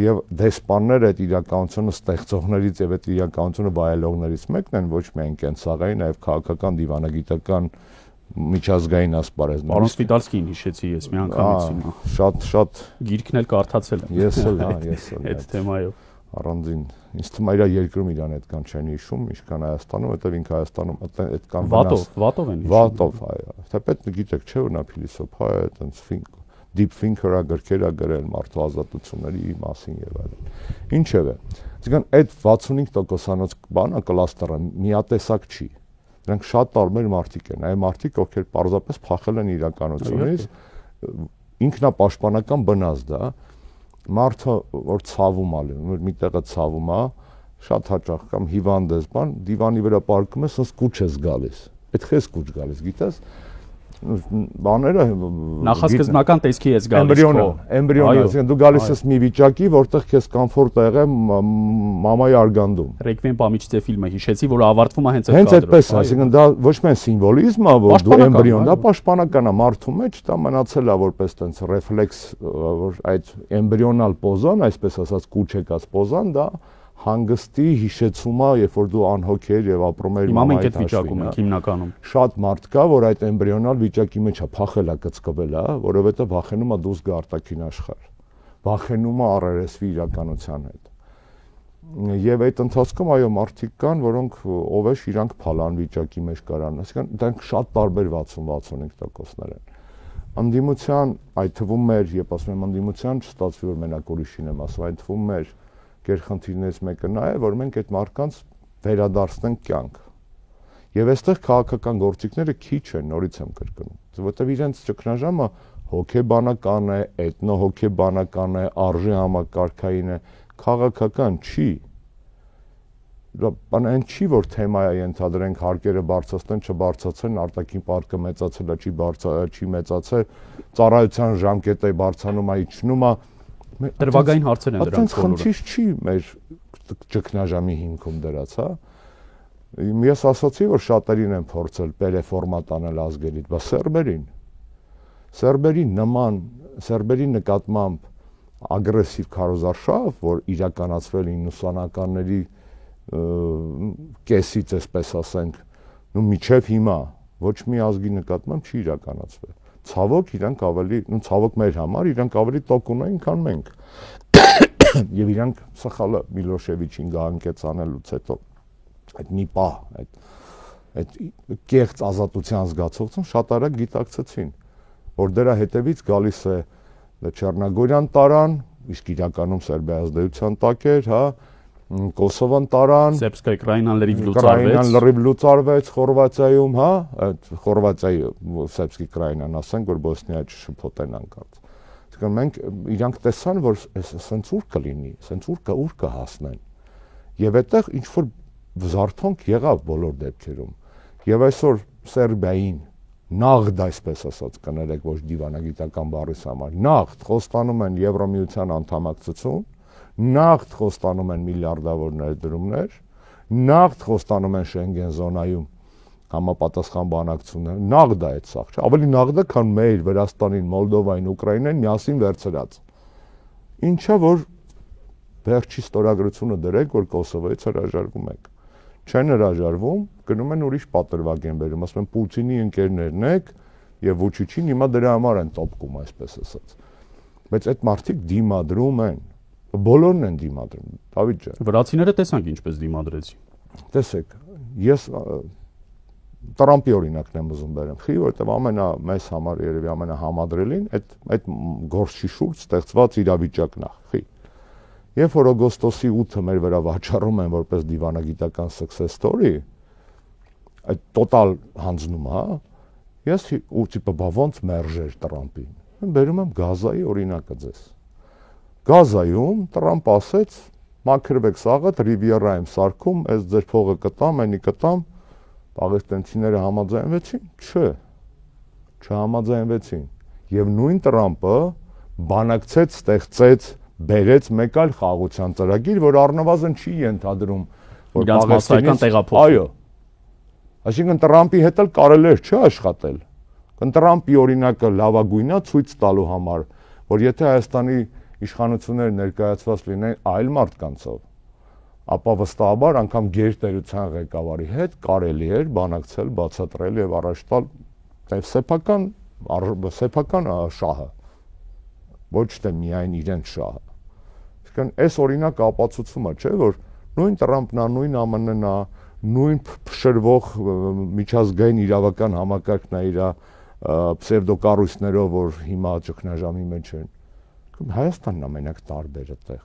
Եվ դեսպանները այդ իրականությունը ստեղծողներից եւ այդ իրականությունը վայելողներից մեկն են, ոչ միայն կենցաղային, այլ քաղաքական, դիվանագիտական, միջազգային ասպարեզ։ Պարոն Սպիտալսկին հիշեցի ես մի անգամից հիմա։ Շատ գիրքն էլ կարդացել եմ։ Ես էլ, այդ թեմայով առանձին ինձ թվում է իր երկրում իրան այդքան չեն հիշում, ինչքան Հայաստանում, որտեղ ինքը Հայաստանում այդքան Վատով են հիշում։ Վատով, այո։ Թեպետ գիտեք, չէ՞ որ նա փիլիսոփա է, այտենց deep thinker-ը գրքեր է գրել մարդու ազատությունների մասին եւ այլն։ Ինչևէ, այսինքն այդ 65%-անոց բանը կլաստերը միատեսակ չի։ Դրանք շատ տարբեր մարդիկ են, այ մարդիկ, ովքեր պարզապես փախել են իրականությունից, ինքնապաշտպանական բնազդ է, մարդը որ ցավում ալի, որ մի տեղը ցավում է, շատ հաճախ կամ հիվանդ ես բան, դիվանի վրա պարկում ես, ոնց կուչ ես գալիս։ Այդ քեզ կուչ գալիս, գիտես։ Բաները նախասկզբնական տեսքի ես գալիս էմբրիոնը, այսինքն դու գալիս ես մի վիճակի, որտեղ քեզ կոմֆորտ է եղել մամայի արգանդում։ Ռեկվիեմ պամիչիցե ֆիլմը հիշեցի, որ ավարտվում է հենց այդ կադրով։ Հենց այդպես, այսինքն դա ոչ միայն սիմվոլիզմ է, որ դու էմբրիոն, դա պաշտպանական է մարդու մեջ, դա մնացել է որպես տենց ռեֆլեքս, որ այդ էմբրիոնալ պոզան, այսպես ասած կուչ եկած պոզան, դա հանգստի հիշեցումա, երբ որ դու անհոգ ես եւ ապրում ես մամայի հետ վիճակում եք հիմնականում։ Շատ մարդ կա, որ այդ էմբրիոնալ վիճակի մեջ է փախել է, կծկվել է, որովհետեւ վախենում է դուրս գա արտաքին աշխարհ։ Վախենում է առերեսվի իրականության հետ։ Եվ այդ ընթացքում այո մարդիկ կան, որոնք ով է իրանք փալան վիճակի մեջ կարան, այսինքն դրանք շատ տարբեր 60-65%-ներ են։ Անդիմության, այդ թվում մեր, երբ ասում եմ անդիմության, չստացվի որ մենակ ուրիշին եմ ասում, այդ թվում մեր գերխնդիրներից մեկը նա է, որ մենք այդ մարդկանց վերադարձնենք կյանք։ Եվ այստեղ քաղաքական գործիքները քիչ են, նորից եմ կրկնում, որովհետև իրենց ճգնաժամը հոգեբանական է, էթնոհոգեբանական է, արժի համակարգային է, քաղաքական չի։ Բան այն չի, որ թեմա է ենթադրենք հարկերը բարձրացնեն, չբարձրացնեն, արտաքին պարկը մեծացել է, չի մեծացել, ծառայության ժամկետը բարձրանում է, իջնում է։ Դրվագային հարցեր են դրանք բոլորը։ Խնդիր չի մեր ճգնաժամի հիմքում դրած, հա։ Ես ասացի, որ շատերին են փորձել պերեֆորմատ անել ազգերից, բայց սերբերի նկատմամբ ագրեսիվ քարոզարշավ, որ իրականացվել 90-ականների կեսից, այսպես ասենք, միջև հիմա ոչ մի ազգի նկատմամբ չի իրականացվել։ Ցավոք իրանք ավելի, ցավոք մեր համար իրանք ավելի տոկունային, քան մենք։ Եվ իրանք սխալը Միլոշևիչին գահանկեց անելուց հետո այդ մի պահ, այդ կեղծ ազատության զգացողություն շատ արագ գիտակցեցին, որ դրա հետևից գալիս է Չեռնագորյան տարան, իսկ իրականում Սերբիայի ազդեցության տակ էր, հա, Կոսովոն տարան, Սերբսկայ Կրաինան լրիվ լուծարվեց Խորվաթիայում, հա, այդ Խորվաթիայի Սերբսկի Կրաինան ասենք, որ Բոսնիայի չշփոթեն անկած։ Այսինքն մենք իրանք տեսան, որ սենց ուր կլինի, սենց ուր կհասնեն։ Եվ այդտեղ ինչ որ զարթոնք եղավ բոլոր դեպքերում։ Եվ այսօր Սերբիային նաղդ այսպես ասած կներեք ոչ դիվանագիտական բառի համար, նաղդ խոստանում են Եվրոմիության անդամակցություն, նաղդ խոստանում են միլիարդավոր ներդրումներ, նաղդ խոստանում են Շենգեն զոնայում համապատասխան բանակցությունները, նաղդ է այդ սաղ, չէ՞, ավելի նաղդ է, քան մեր Վրաստանին, Մոլդովային, Ուկրաինային միասին վերցրած։ Ինչա որ վերջի ստորագրությունը դրեք, որ Կոսովոյից հրաժարվում եք։ Չեն հրաժարվում, գնում են ուրիշ պատրվակ են բերում, ասում են Պուտինի ընկերներն եք եւ Վուչիչին հիմա դրա համար են տոպկում, այսպես ասած։ Բայց այդ մարդիկ դիմադրում են, բոլորն են դիմադրում, Դավիթ ջան։ Վրացիները տեսանք ինչպես դիմադրեցին։ Տեսեք, ես Տրամպի օրինակն եմ ուզում բերեմ, որովհետև մեզ համար երևի ամենահամադրելին այդ գործի շուրջ ստեղծված իրավիճակն է։ Երբ որ օգոստոսի 8-ը մեր վրա վաճառում են որպես դիվանագիտական success story, այդ տոտալ հանձնում է, ես ու տիպը բա ոնց մերժեր Տրամպին։ Mən բերում եմ Գազայի օրինակը ձեզ։ Գազայում Տրամպ ասեց մաքրվեք սաղը, Ռիվիերա եմ սարքում, այս ձեր փողը կտամ, այնի կտամ, պաղեստինցիները համաձայնվեցին։ Չէ, չհամաձայնվեցին։ Եվ նույն Տրամպը բանակցեց, ստեղծեց, բերեց մեկ այլ խաղաղության ծրագիր, որ առնվազն չի ենթադրում, որ Պաղեստինից տեղափոխվի։ Այո։ Այսինքն Տրամպի հետ էլ կարելի է չէ աշխատել։ Տրամպի օրինակը լավագույնն է ցույց տալու համար, որ եթե Հայաստանի իշխանությունները ներկայացված լինեն այլ մարդկանցով, ապա վստահաբար անգամ գերտերության ղեկավարի հետ կարելի էր բանակցել, բացատրել եւ առաջ տալ սեփական շահը, ոչ թե միայն իրենց շահը։ Իսկական այս օրինակը ապացուցում է, չէ՞, որ նույն Տրամպն է, նույն ԱՄՆ-ն է, նույն փշրվող միջազգային իրավական համակարգն է իր պսևդոկառույցներով, որ հիմա ճգնաժամի մեջ են։ Հայաստանն ամենակ տարբերը տեղ։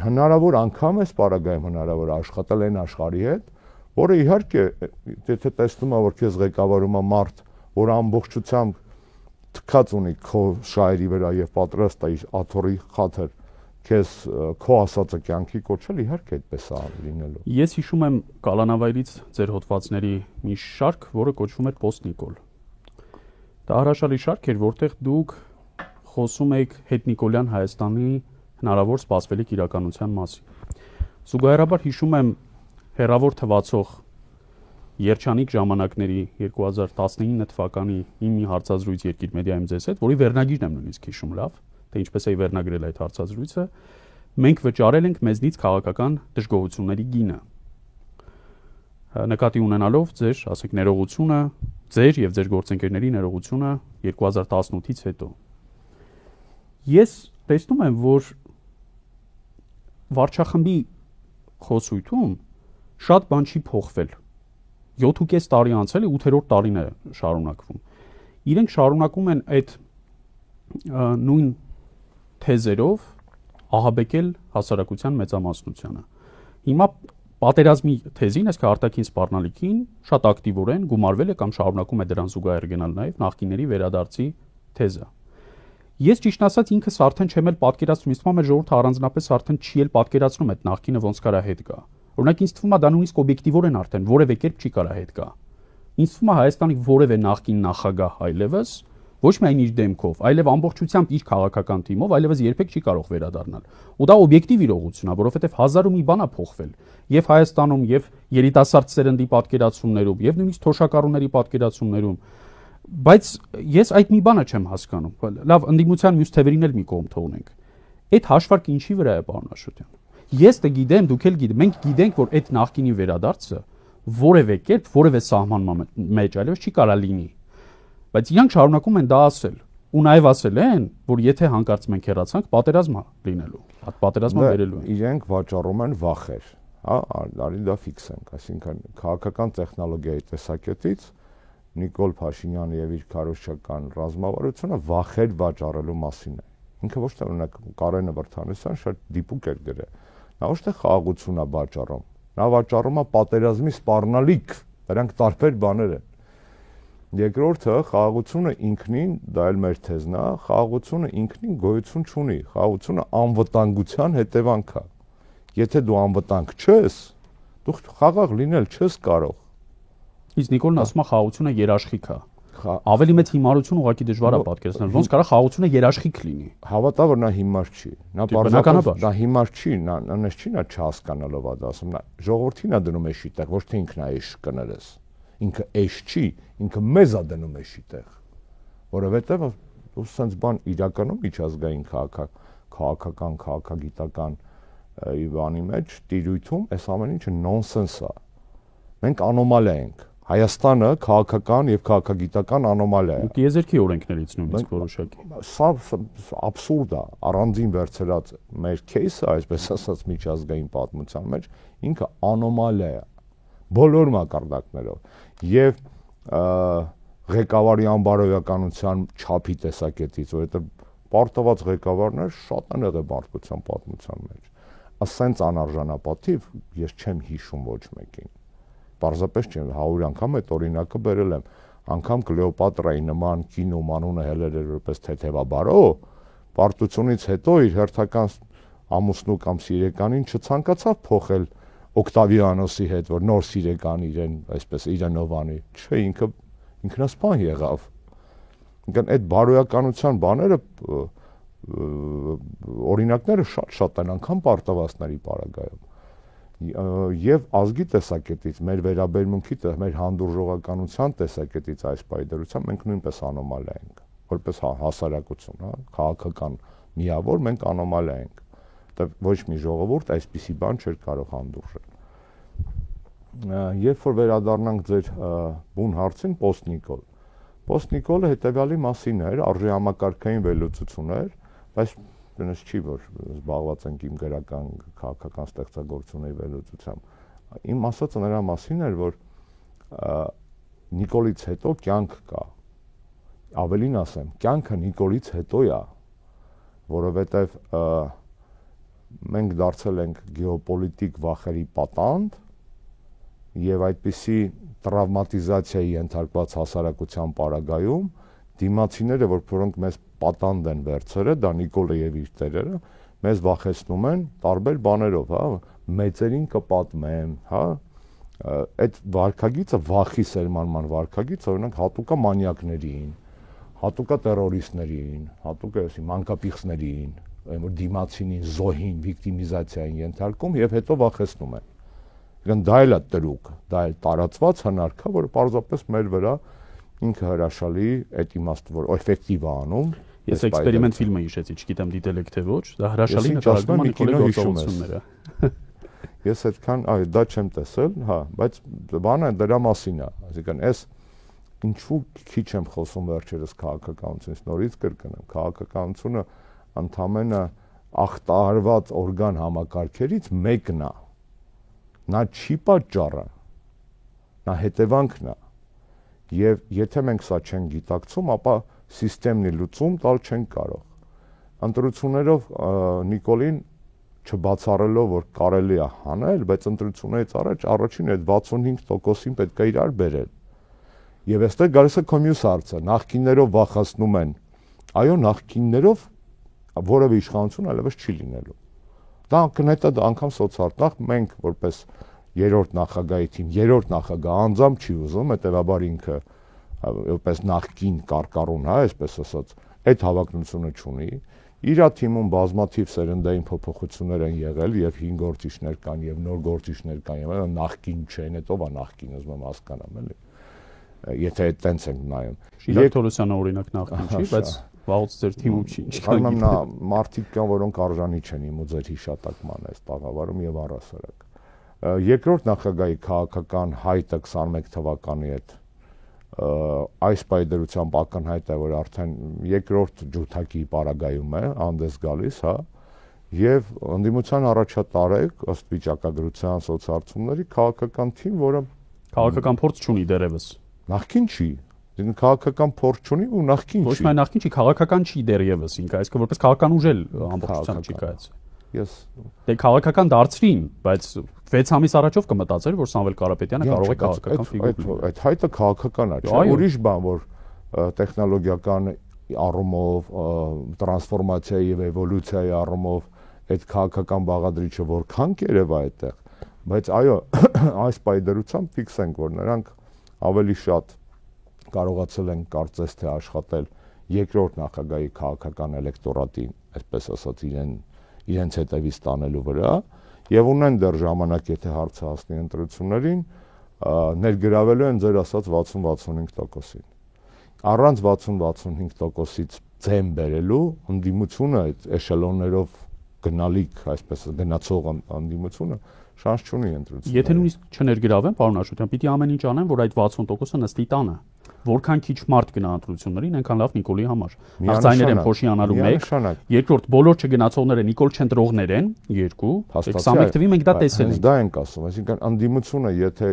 Հնարավոր անգամ է սպարագայում հնարավոր աշխատել այն աշխարհի հետ, որը իհարկե եթե տեսնում է, որ քեզ ղեկավարում է մարդ, որ ամբողջությամբ թքած ունի քո շահերի վրա եւ պատրաստ է իր աթոռի խաթր քեզ քո ասածը կյանքի կոչել, իհարկե այդպես է լինելու։ Ես հիշում եմ Կալանավայրից ձեր հոդվածների մի շարք, որը կոչվում էր Post Nikol։ Դա հրաշալի շարք էր, որտեղ դուք խոսում եք հետնիկոլյան Հայաստանի հնարավոր սպասվելիք իրականության մասին։ Զուգահեռաբար հիշում եմ հերավոր թվացող երջանիկ ժամանակների 2019 թվականի մի հարցազրույց Երկիր մեդիայում ձեզ հետ, որի վերնագիրն եմ նույնիսկ հիշում լավ, թե ինչպես էի վերնագրել այդ հարցազրույցը, մենք վճարել ենք մեզնից քաղաքական դժգոհությունների գինը։ Նկատի ունենալով ձեր, ասենք, ներողությունը, ձեր եւ ձեր գործընկերների ներողությունը 2018-ից հետո։ Ես տեսնում եմ, որ վարչախմբի խոսույթում շատ բան չի փոխվել։ 7.5 տարի անցել է, 8-րդ տարին է շարունակվում։ Իրենք շարունակում են այդ նույն թեզերով ահաբեկել հասարակության մեծամասնությանը։ Հիմա պատերազմի թեզին, այսինքն արտաքին սպառնալիքին շատ ակտիվորեն գումարվել է կամ շարունակում է դրան զուգահեռ գնալ նաև նախկիների վերադարձի թեզը։ Ես ճիշտ ասած ինքս արդեն չեմ էլ պատկերացնում, ինձ թվում է մեր ժողովուրդը առանձնապես արդեն չի էլ պատկերացնում այդ նախկինը ոնց կարա հետ գա։ Օրինակ ինձ թվում է դա նույնիսկ օբյեկտիվորեն արդեն որևէ կերպ չի կարա հետ գա։ Ինձ թվում է Հայաստանի որևէ նախկին նախագահ այլևս ոչ միայն իր դեմքով, այլև ամբողջությամբ իր քաղաքական թիմով այլևս երբեք չի կարող վերադառնալ։ Ու դա օբյեկտիվ իրողություն է, որովհետև հազար ու մի բան է փոխվել եւ Հայաստանում, եւ երիտասարդ սերնդի պատկերացումներում, եւ նույնիսկ թոշակառուների պատկերացումներում։ Բայց ես այդ մի բանը չեմ հասկանում։ Լավ, ընդդիմության մյուս թևերին էլ մի կողմ թողնենք։ Այդ հաշվարկը ինչի վրա է, պարոն Աշոտյան։ Ես դե գիտեմ, դուք էլ գիտեք, մենք գիտենք, որ այդ նախկինի վերադարձը որևէ կերպ, որևէ սահմանման մեջ այլևս չի կարա լինի։ Բայց իրանք շարունակում են դա ասել։ Ու նաև ասել են, որ եթե հանկարծ մենք հեռացանք, պատերազմ է լինելու։ Այդ պատերազմը վերելու են։ Իրենք վաճառում են վախեր, հա, արի դա ֆիքսենք, այսինքն քաղաքական տեխնոլոգիայի տեսակետից Նիկոլ Փաշինյանը եւ իր քարոզչական ռազմավարությունը վախեր վաճառելու մասին է։ Ինքը ոչ թե օրինակ Կարենը Վրթանեսյան շատ դիպուկ էր գրել։ Նա ոչ թե խաղաղություն է վաճառում, նա վաճառում է պատերազմի սպառնալիք, դրանք տարբեր բաներ են։ Երկրորդը խաղաղությունը ինքնին, դա էլ մեր թեզն է, խաղաղությունը ինքնին գոյություն չունի, խաղաղությունը անվտանգության հետևանք է։ Եթե դու անվտանգ չես, դու խաղաղ լինել չես կարող։ Իսկ Նիկոլն ասում է խաղաղությունը երաշխիք է։ Ավելի մեծ հիմարություն ուղղակի դժվար է պատկերացնել։ Ոնց կարա խաղաղությունը երաշխիք լինի։ Հավատա, որ նա հիմար չի։ Նա բարձրապես դա հիմար չի, նա նես չի, նա չհասկանալով է դա ասում։ Նա ժողովրդին է դնում էշի տեղ, ոչ թե ինքն է էշ կներես։ ինքը էշ չի, ինքը մեզ է դնում էշի տեղ, որովհետև սենց բան իրականում միջազգային քաղաքական, քաղաքագիտական բանի մեջ տիրույթում այս ամեն ինչը նոնսենս է։ Մենք անոմալիա ենք։ Հայաստանը քաղաքական եւ քաղաքագիտական անոմալիա է։ Տիեզերքի օրենքներից նույնիսկ որոշակի։ Սա աբսուրդ է, առանձին վերցրած մեր кейսը, այսպես ասած միջազգային պատմության մեջ, ինքը անոմալիա է բոլոր մակարդակներով եւ ղեկավարի անբարոյականության չափի տեսակետից, որովհետեւ պարտված ղեկավարներ շատ են եղել մարդկության պատմության մեջ։ Ասենց անարժանապատիվ ես չեմ հիշում ոչ մեկին։ Պարզապես չեմ 100 անգամ այդ օրինակը բերել եմ, անգամ Կլեոպատրայի նման կինոմ անունը հելել էր որպես թեթևաբարո, պարտությունից հետո իր հերթական ամուսնու կամ սիրեկանին չցանկացավ փոխել Օկտավիանոսի հետ, որ նոր սիրեկան իրեն, այսպես իրենով անի, չէ, ինքը ինքնասպան եղավ։ Ինքն այդ բարոյականության բաները օրինակները շատ են, անգամ պարտվածների պարագայում։ Եվ ազգի տեսակետից, մեր վերաբերմունքի, մեր հանդուրժողականության տեսակետից այս պայդրությամբ մենք նույնպես անոմալիա ենք, որպես հասարակություն, հա, քաղաքական միավոր մենք անոմալիա ենք։ Ոչ մի ժողովուրդ այսպիսի բան չէր կարող հանդուրժել։ Երբ որ վերադառնանք ձեր բուն հարցին, Պոստնիկոլը հետևյալի մասին էր, արժի համակարգային վերլուծություն էր, բայց դրանց չի, որ զբաղված ենք իմ գրական քաղաքական ստեղծագործությունների վերլուծությամբ։ Իմ ասածը նրա մասին էր, որ Նիկոլից հետո կյանք կա։ Ավելին ասեմ, կյանքը Նիկոլից հետո է, որովհետև մենք դարձել ենք գեոպոլիտիկ վախերի պատանդ եւ այդպիսի տրավմատիզացիայի ենթարկված հասարակության պարագայում դիմացիները, որոնք մեզ պատանդ են վերցրել, դա Նիկոլը եւ իր տերերը, մեզ վախեցնում են տարբեր բաներով, հա, մեծերին կպատմեմ, հա, այդ վարքագիծը վախի սերմանման վարքագիծը, օրինակ հատուկա մանյակներին, հատուկա տերորիստներին, հատուկա մանկապիղծներին, որ դիմացինին, զոհին, վիկտիմիզացիային ենթարկում եւ հետո վախեցնում են։ Դա էլ է տրուկ, դա էլ տարածված հնարք է, որ պարզապես մեր վրա ինքը հրաշալի այդ իմաստը, որ էֆեկտիվ է անում։ Ես էքսպերիմենտ ֆիլմը հիշեցի, չգիտեմ դիտել եք թե ոչ, դա հրաշալի նկարագրում է Նիկոլի գործողությունները։ Ես այդքան, դա չեմ տեսել, հա, բայց բանը դրա մասին է, այսինքն այս ինչու քիչ եմ խոսում վերջերս քաղաքականությունից, նորից կրկնեմ, քաղաքականությունը ընդամենը ախտահարված օրգան համակարգերից մեկն է։ Նա չի պատճառը, նա հետևանքն է։ Եվ եթե մենք սա չենք գիտակցում, ապա սիստեմնի լուծում տալ չենք կարող։ Ընտրություններով Նիկոլին չբացառելով, որ կարելի է հանել, բայց ընտրություններից առաջ առաջին այդ 65%-ին պետք է իրար բերել։ Եվ այստեղ գալիս է քո մյուս հարցը, նախկիններով վախացնում են։ Այո, նախկիններով որևէ իշխանություն այլևս չի լինելու։ Դա կնետա անգամ սոցիալ մենք որպես երրորդ նախագահի թիմ, երրորդ նախագահ անձամբ չի ուզում, հետեւաբար ինքը որպես նախկին կարկառուն, հա, այսպես ասած, այդ հավակնությունը չունի։ Իր թիմում բազմաթիվ սերնդային փոփոխություններ են եղել եւ 5 գործիչներ կան եւ նոր գործիչներ կան եւ նախկին չեն, հետո բա նախկին ուզում եմ հասկանամ, էլի։ Եթե այդտենց ենք նայում։ Շիրակ Թորոսյանը օրինակ նախկին չի, բայց վաղուց ձեր թիմում չի, ինչքան նա մարդիկ կան, որոնք արժանի չեն իմ ու ձեր հիշատակման այս տաղավարում եւ առասարակ։ Երկրորդ նախագահի քաղաքական հայտը 21 թվականի հետ այս պայդրությամբ ակնհայտ է, որ արդեն երկրորդ ջութակի պարագայում է անդես գալիս, հա, եւ ընդդիմության առաջատարեք ըստ վիճակագրության սոցհարցումների քաղաքական թիմ, որը քաղաքական փորձ չունի դերևս։ Նախքին չի, քաղաքական փորձ չունի ու նախքին չի։ Ոչ միայն նախքին չի, քաղաքական չի դերևս ինքը, այսինքն որպես քաղաքական ուժ էլ ամբողջությամբ չի կայացել։ Ես դե քաղաքական դարձրին, բայց 6 ամիս առաջով կմտածեր, որ Սամվել Կարապետյանը կարող է քաղաքական ֆիգուր լինել։ Այդ հայտը քաղաքական է, չէ՞, ուրիշ բան, որ տեխնոլոգիական առումով, տրանսֆորմացիայի եւ էվոլյուցիայի առումով այդ քաղաքական բաղադրիչը որքան կերև է այդտեղ, բայց այո, այս պայդրությամբ ֆիքսենք, որ նրանք ավելի շատ կարողացել են կարծես թե աշխատել երկրորդ նախագահի քաղաքական էլեկտորատին, այսպես ասած, իրենց հետևից տանելու վրա եւ ունեն դեռ ժամանակ, եթե հարցը հասնի ընտրություններին, ներգրավելու են ձեր ասած 60-65%-ին։ Առանց 60-65%-ից ձեն բերելու ընդդիմությունը այդ էշելոններով գնալիք, այսպես գնացող ընդդիմությունը շանս չունի ընտրություններին։ Եթե նույնիսկ չներգրավեն, պարոն Աշոտյան, պիտի ամեն ինչ անեն, որ այդ 60%-ը նստի տանը։ Որքան քիչ մարդ գնա ընտրություններին, այնքան լավ Նիկոլի համար։ Ձայներ են փոշիանալու 1, երկրորդ բոլոր չգնացողները Նիկոլ չընտրողներ են 2, 21 թվի մենք դա տեսել ենք։ Դա ենք ասում, այսինքն ընդդիմությունը եթե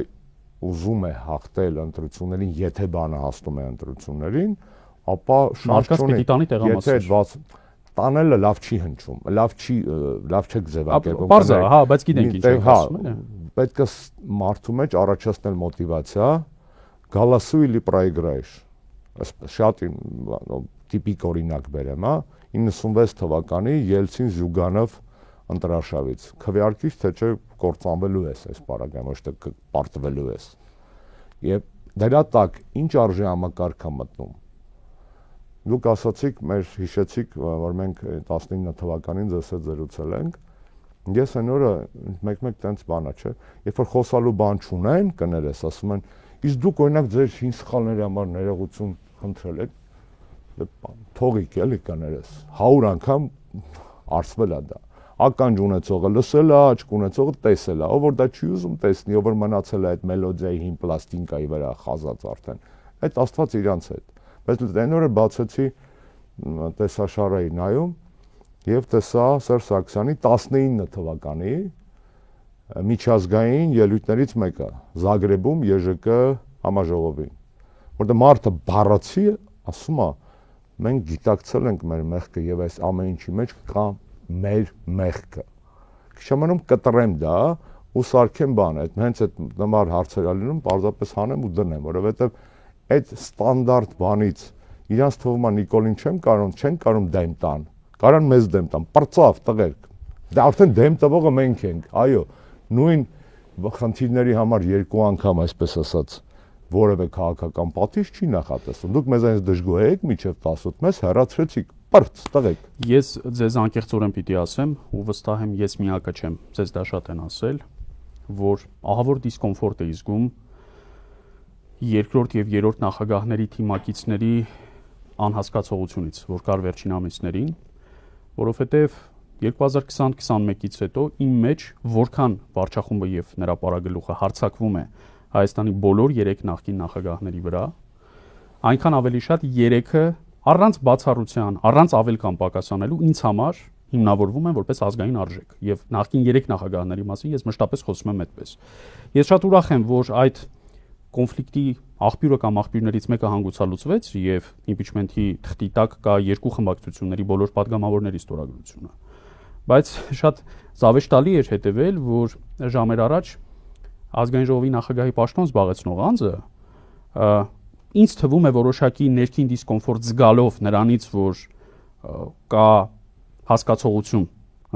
ուզում է հաղթել ընտրություններին, եթե բանը հասնում է ընտրություններին, ապա շանս չունի։ Եթե այդ տանելը լավ չի հնչում, լավ չէ ձևակերպում։ Պարզ է, հա, բայց գիտենք ինչ է ասում, էլի։ Պետք է մարդու մեջ առաջացնել մոտիվացիա, голосуй или проиграешь։ Շատ տիպիկ օրինակ բերեմ, հա, 96 թվականի Ելցին-Զյուգանով ընտրարշավից։ Քվեարկից թե չէ կործանվելու ես այս պարագայում, ոչ թե պարտվելու ես։ Եվ դրա տակ ինչ արժե համակարգ է մտնում։ Դուք ասացիք, հիշեցիք, որ մենք 19 թվականին ձեզ հետ զրուցել ենք։ Ես այն օրը մեկ-մեկ տենց բանա, չէ, երբ որ խոսալու բան չունեն, կներես, ասում են, իսկ դուք օրինակ ձեր հին սխալների համար ներողություն խնդրել եք, թողիկ էլի կներես, 100 անգամ արծվել է դա։ Ականջ ունեցողը լսել է, աչք ունեցողը տեսել է, ով որ դա չի ուզում տեսնի, ով որ մնացել է այդ մելոդիայի հին պլաստինկայի վրա խազած արդեն, այդ Աստված իրանց հետ։ Բայց այն օրը բացեցի տեսաշարայի նայում եւ տեսա Սերժ Սարգսյանի 19 թվականի միջազգային ելույթներից մեկը Զագրեբում ԵԺԿ համաժողովին, որտեղ մարդը բառացի ասում է մենք գիտակցել ենք մեր մեղքը եւ այս ամեն ինչի մեջ կա մեր մեղքը։ Քիչ ամենում կտրեմ դա ու սարքեմ բան, այդ հենց այդ նման հարցեր ալինում պարզապես հանեմ ու դնեմ, որովհետեւ այդ ստանդարտ բանից իրանց թվում է Նիկոլին չեն կարող դեմ տան, կարան մեզ դեմ տան, պրծավ տղերք, դա արդեն դեմ տվողը մենք ենք, այո, նույն խնդիրների համար երկու անգամ այսպես ասած որևէ քաղաքական պատիժ չի նախատեսվում, դուք մեզանից դժգոհ եք, մինչև 18 մեզ հեռացրեցիք, պրծ տղեկ։ Ես ձեզ անկեղծորեն պիտի ասեմ ու վստահ եմ ես միակը չեմ, ձեզ դա շատ են ասել, որ ահավոր դիսկոմֆորտ է զգում երկրորդ եւ երրորդ նախագահների թիմակիցների անհասկացողությունից, որ կար վերջին ամիսներին, որովհետեւ 2020-21-ից հետո իմ մեջ որքան վարչախումբը եւ նրա պարագլուխը հարձակվում է Հայաստանի բոլոր 3 նախկին նախագահների վրա, այնքան ավելի շատ 3-ը առանց բացառության, առանց ավել կամ պակասանելու ինձ համար հիմնավորվում են որպես ազգային արժեք եւ նախկին 3 նախագահների մասին ես մշտապես խոսում եմ այդպես։ Ես շատ ուրախ եմ, որ այդ կոնֆլիկտի աղբյուրը կամ աղբյուրներից մեկը հանգուցալուծվեց եւ իմպիչմենթի թղթի տակ կա 2 խմբակցությունների բոլոր падգամավորների ստորագրությունը։ Բայց շատ զավեշտալի էր հետևել, որ ժամեր առաջ ազգային ժողովի նախագահի պաշտոն զբաղեցնող անձը ինձ թվում է որոշակի ներքին դիսկոմֆորտ զգալով նրանից, որ կա հասկացողություն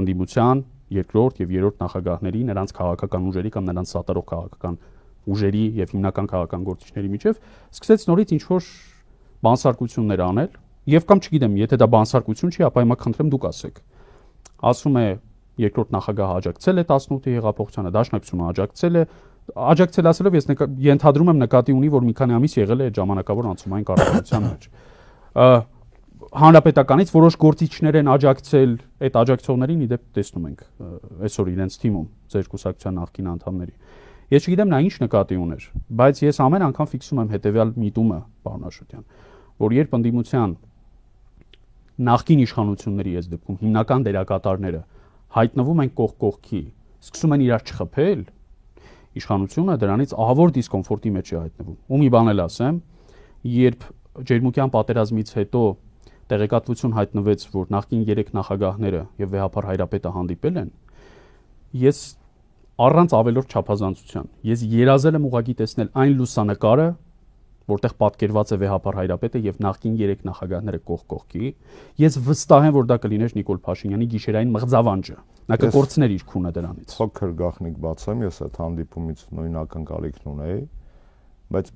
ընդդիմության երկրորդ եւ երրորդ նախագահների, նրանց քաղաքական ուժերի կամ նրանց սատարող քաղաքական ուժերի եւ հիմնական քաղաքական գործիչների միջև սկսեց նորից ինչ որ բանսարկություններ անել եւ կամ չգիտեմ, եթե դա բանսարկություն չի, ապա հիմա խնդրեմ դուք ասեք։ Ասում է երկրորդ նախագահը աջակցել է 18-ի հեղափոխությանը, դաշնակցությունը աջակցել ասելով ես ենթադրում եմ նկատի ունի, որ մի քանի ամիս եղել է այդ ժամանակավոր անցումային կառավարության մեջ։ Հանրապետականից որոշ գործիչներ են աջակցել, այդ աջակցողներին իդեպ տեսնում ենք այսօր իրենց թիմում, ձեր կուսակցության նախկին անդամների։ Ես չգիտեմ նա ինչ նկատի ուներ, բայց ես ամեն անգամ ֆիքսում եմ հետեւյալ միտումը, պարոն Աշոտյան, որ երբ ընդդիմության նախկին իշխանությունների այս դեպքում հիմնական դերակատարները հայտնվում են կողք կողքի, սկսում են իրար չխփել, իշխանությունը դրանից ահավոր դիսկոմֆորտի մեջ է հայտնվում։ Ու մի բան էլ ասեմ, երբ ջերմուկյան պատերազմից հետո տեղեկատվություն հայտնվեց, որ նախկին 3 նախագահները եւ Վեհափար Հայրապետը հանդիպել են, ես առանց ավելորդ չափազանցության, ես երազել եմ ուղղակի տեսնել այն լուսանկարը, որտեղ պատկերված է Վեհափար Հայրապետը եւ նախկին 3 նախագահները կողք կողքի, ես վստահ եմ, որ դա կլիներ Նիկոլ Փաշինյանի գիշերային մղձավանջը։ Նա կկորցներ իր քունը դրանից։ Փոքր գաղտնիք բացեմ, ես այդ հանդիպումից նույն ակնկալիքն ունեի, բայց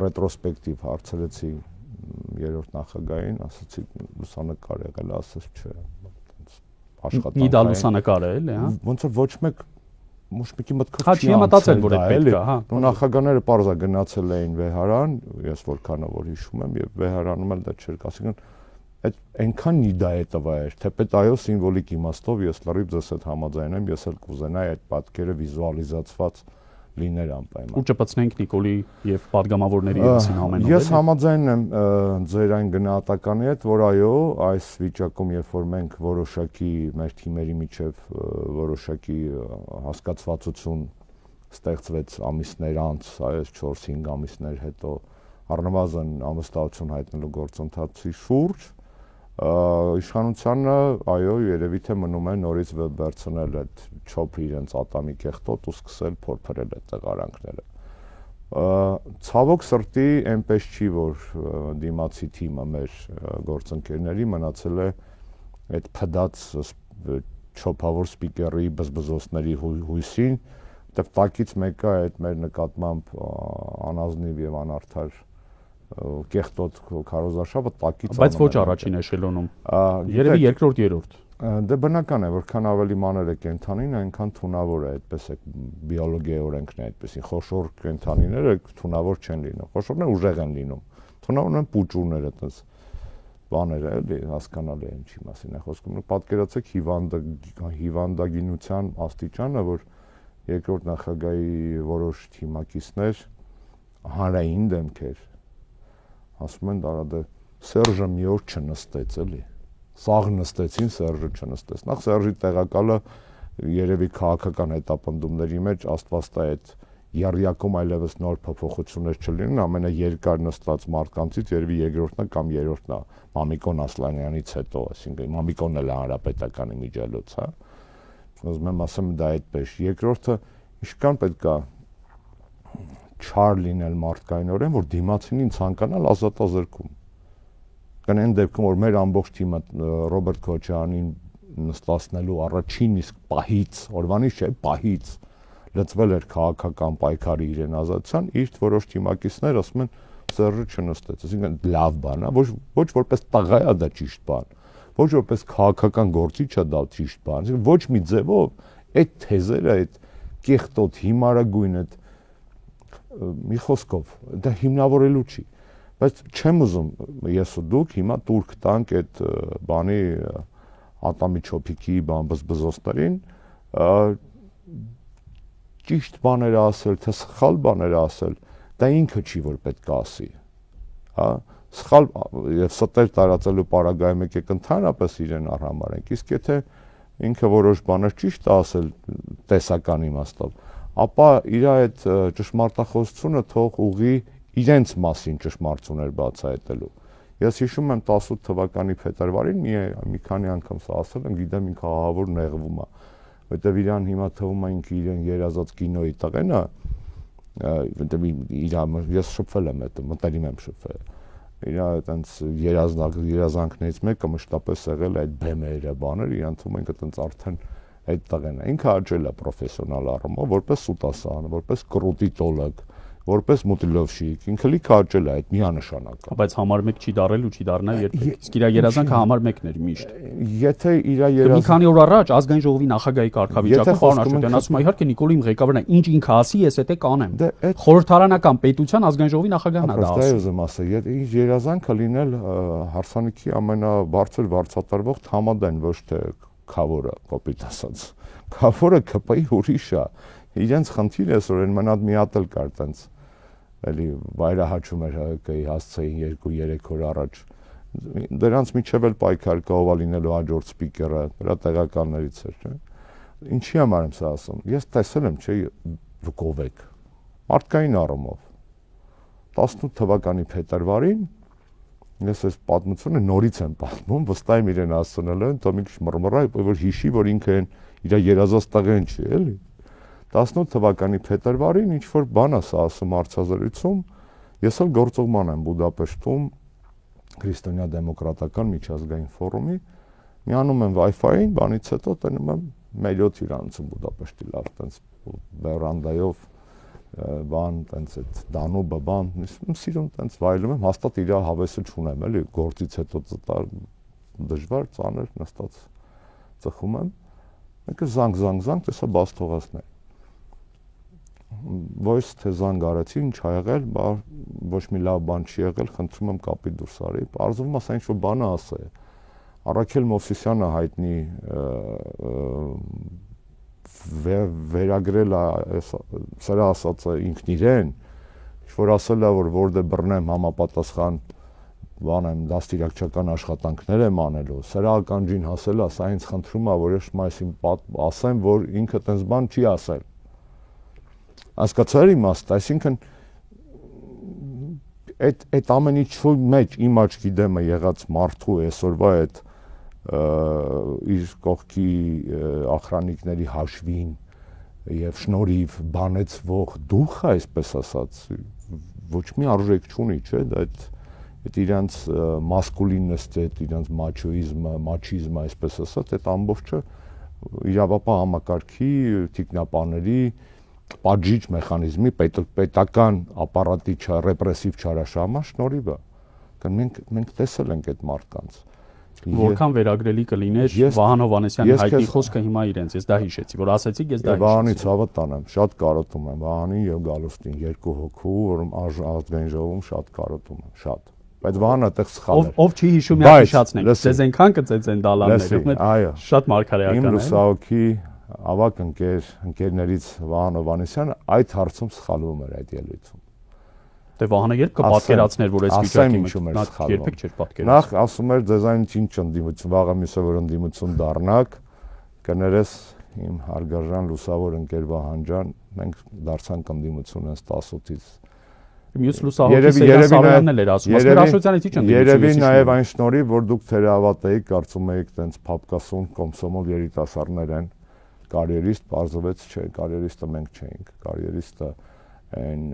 ռետրոսպեկտիվ հարցրեցի երրորդ նախագահին, ասացի լուսանկար եղել, ասաց չէ, աշխատանքային։ Մի դա լուսանկար է, էլի, հա։ Ոնց որ ոչ մեկ մուշմիկի մտքով չի մտածել, որ այդ պետք է, հա։ Նախագահները պարզա գնացել էին Վեհարան, ես որքանով որ հիշում եմ, եւ Վեհարանում էլ դա չէր, ասիկան այդ այնքան նիդա է տվա էր, թեպետ այո սիմվոլիկ իմաստով ես լրիվ ձեզ հետ համաձայն եմ, ես էլ կուզենայի այդ պատկերը վիզուալիզացված լիներ անպայման։ Ու ճպցնենք Նիկոլի եւ падգամավորների եսին ամենով։ Ես համաձայն եմ ձեր այն գնահատականի հետ, որ այո, այս վիճակում երբ որ մենք որոշակի մեր թիմերի միջև որոշակի հասկացվածություն ստեղծվեց ամիսներ անց, այս 4-5 ամիսներ հետո առնվազն ամստահություն հայտնելու գործընթացի շուրջ իշխանությանը այո երևի թե մնում է նորից վերցնել այդ չոփը իրենց ատամի կեղտոտ ու սկսել փորփրել այդ տեղարանքները ցավոք սրտի այնպես չի որ դիմացի թիմը մեր գործընկերների մնացել է այդ փդած չոփավոր սպիկերի բզբզոցների հույսին դեռ տակից մեկը այդ մեր նկատմամբ անազնիվ եւ անարդար կեղտոտ քարոզարշավը տակից բայց ոչ առաջին էշելոնում երևի երկրորդ երրորդ դե բնական է որքան ավելի մանր է կենթանին այնքան թունավոր է այդպես է բիոլոգիայի օրենքն է այդպեսին խոշոր կենթանիները թունավոր չեն լինում խոշորները ուժեղ են լինում թունավորն են պուճուրները այդպես բաները էլի հասկանալի է ինչի մասին է խոսքում պատկերացեք հիվանդագինության աստիճանը որ երկրորդ նախագահի որոշ թիմակիցներ հանրային դեմքեր ասում են դարադե Սերժը մի օր չնստեց էլի սաղ նստեցին Սերժը չնստեց նախ Սերժի տեղակալը երևի քաղաքական հետապնդումների մեջ աստված տա այդ երյակում այլևս նոր փոփոխություններ չլինեն ամենաերկար նստած մարդկանցից երևի երկրորդն է կամ երրորդն է Մամիկոն Ասլանյանից հետո այսինքն Մամիկոնն էլ հանրապետականի միջելոց հա ուզում եմ ասեմ դա այդպես երկրորդը ինչքան պետքա չար լինել մարդկայնորեն, որ դիմացինին ցանկանալ ազատազրկում։ Կնեն դեպքում, որ մեր ամբողջ թիմը Ռոբերտ Քոչարյանին նստացնելու առաջին իսկ պահից, օրվանից չէ, պահից լծվել էր քաղաքական պայքարի իրեն ազատության, իր որոշ թիմակիցներ ասում են Սերժը չնստեց, այսինքն լավ բան է, ոչ որպես տղա է դա ճիշտ բան, ոչ որպես քաղաքական գործիչ է դա ճիշտ բան, այսինքն ոչ մի ձևով այդ թեզերը, այդ կեղտոտ հիմարագույն այդ մի խոսքով դա հիմնավորելու չի բայց չեմ ուզում ես ու դուք հիմա տուրք տանք այդ բանի ատամի չոփիկի բան բզբզոցներին ճիշտ բաներ ասել թե սխալ բաներ ասել դա ինքը չի որ պետք է ասի հա սխալ եւ ստեր տարածելու պարագայում եկեք ընդհանրապես իրեն արհամարենք իսկ եթե ինքը որոշ բաներ ճիշտ է ասել տեսական իմաստով ապա իր այդ ճշմարտախոսությունը թող ուղի իրենց մասին ճշմարտություններ բացահայտելու։ Ես հիշում եմ 18 թվականի փետրվարին մի քանի անգամ սա ասել եմ, գիտեմ ինքը ահավոր նեղվում է, որտեվ իրան հիմա թվում է ինքը իրեն երազած կինոյի տղեն է, որտեվ ես շփվել եմ այդ, մտերիմ եմ շփվել։ Իր այտենց երազանքներից մեկը մշտապես եղել է այդ բեմերը բաներ, իրան թվում է ինքը այտենց արդեն այդ տղեն է ինքը աճել է պրոֆեսիոնալ առումով որպես սուտասան, որպես կրուտիտոլոգ, որպես մուտիլովշիկ, ինքը լիքը աճել է այդ միանշանակ։ Բայց համար մեկ չի դարել ու չի դառնա երբեք։ Իսկ իր երազանքը համար մեկն էր միշտ։ Եթե իր երազանքը մի քանի օր առաջ ազգային ժողովի նախագահի կարգավիճակում պարոն Աշոտյան ասում է իհարկե Նիկոլի իմ ղեկավարն է, ինչ ինքը ասի, ես դա կանեմ։ Խորհրդարանական պետության ազգային ժողովի նախագահն է դա ասում։ Դա ուզում ասել, իր երազանքը լինել հարսանիքի ամենաբարձր վարձատրվող համադեն ոչ թե քավորը, կոպիտ ասած։ Քավորը ԿՊ-ի ուրիշ է։ Իրենց խնդիրը է, որ մնաց մի հատ էլ կար տենց էլի վայրահաչում էր ՀԿ-ի հասցեին 2-3 օր առաջ դրանց միջև էլ պայքար կա ով լինելու հաջորդ սպիկերը դրա տեղակալներից էր չէ ինչի համար եմ սա ասում ես տեսել եմ չէ գովեք մարդկային առումով 18 թվականի փետրվարին ես այս պատմությունը նորից եմ պատմում վստահ եմ իրեն ասցնել են թող մի քիչ մռմռա որ հիշի որ ինքը իր երազած տղեն չի էլի 18 թվականի փետրվարին ինչ որ բան է սա ասում հարցազրույցում ես էլ գործողման եմ Բուդապեշտում քրիստոնյա դեմոկրատական միջազգային ֆորումի միանում եմ Wi-Fi-ին բանից հետո տնում եմ մելյոց իրանցում Բուդապեշտի լավ տենց վերանդայով բան տենց այդ Դանուբը բան սիրուն տենց վայելում եմ հաստատ իր հավեսը չունեմ էլի գործից հետո դժվար ծանր նստած ծխում եմ մեկը զանգ տեսա բաց թողածներ Ոչ թե զանգ արեցի, ինչ ա եղել, ոչ մի լավ բան չի եղել, խնդրում եմ կապի դուրս արի։ Պարզվում է, սա ինչ-որ բան է ասել։ Արաքել Մովսիսյանը հայտնի վերագրել է սրա ասածը ինքն իրեն, ինչ-որ ասել է, որ որտե բռնեմ համապատասխան բան եմ դաստիարակչական աշխատանքներ եմ անելու։ Սրա ականջին հասել է, սա ինձ խնդրում է, որ ես այսին ասեմ, որ ինքը տես բան չի ասել։ Հասկացա՞ր իմաստը, այսինքն այդ ամեն ինչի մեջ իմ աչքի դեմը եղած մարդու այսօրվա այդ իր կողքի ախրանիկների հաշվին եւ շնորհիվ բանեցվող դուխը, այսպես ասած, ոչ մի արժեք չունի, չէ՞, դա այդ իրանց մասկուլիննեստ, իրանց մաչոիզմը, մաչիզմը, այսպես ասած, այդ ամբողջը իրավապահ համակարգի թիկնապաների պատժիչ մեխանիզմի պետական ապարատի ռեպրեսիվ չարաշահման շնորհիվ է։ Մենք տեսել ենք այդ մարդկանց։ Որքան վերագրելի կլիներ Վահան Հովհաննիսյանի հայտնի խոսքը հիմա իրենց, ես դա հիշեցի, որ ասեցիք, ես դա հիշեցի։ Վահանի ցավը տանեմ, շատ կարոտում եմ Վահանին եւ Գալուստին, երկու հոգու, որ ազգային ժողովում շատ կարոտում եմ, շատ։ Բայց Վահանը այդտեղ սխալ է։ Ով չի հիշում, միա հիշացնենք։ Ձեզ այնքան կծեծեն դալաններում, շատ մարգարեական է։ Իմ լուսահոգի ավակ ընկերներից Վահան Հովհաննիսյանը այդ հարցում սխալվում էր այդ ելույթում։ Դե Վահանը երբ կպատկերացներ, որ այս վիճակի մեջ երբեք չէր պատկերացնում։ Նախ ասում էր ձեզ այն ինչ ընդդիմություն, վաղը մյուսը որ ընդդիմություն դառնաք, կներես իմ հարգարժան լուսավոր ընկեր Վահան ջան, մենք դարձանք ընդդիմություն հենց 18-ից։ Մյուս լուսահոգի Սերյան Սարոյանն էլ էր ասում, ասում էր Աշոտյանից ի՞նչ ընդդիմություն։ Երևի նաև այն շնորհիվ, որ դուք թերահավատ եք, կարծում եք տենց փապկասուն կոմսոմոլ երիտասարդներ են, կարիերիստ, բարձվեց չէ, կարիերիստը մենք չէինք, կարիերիստը այն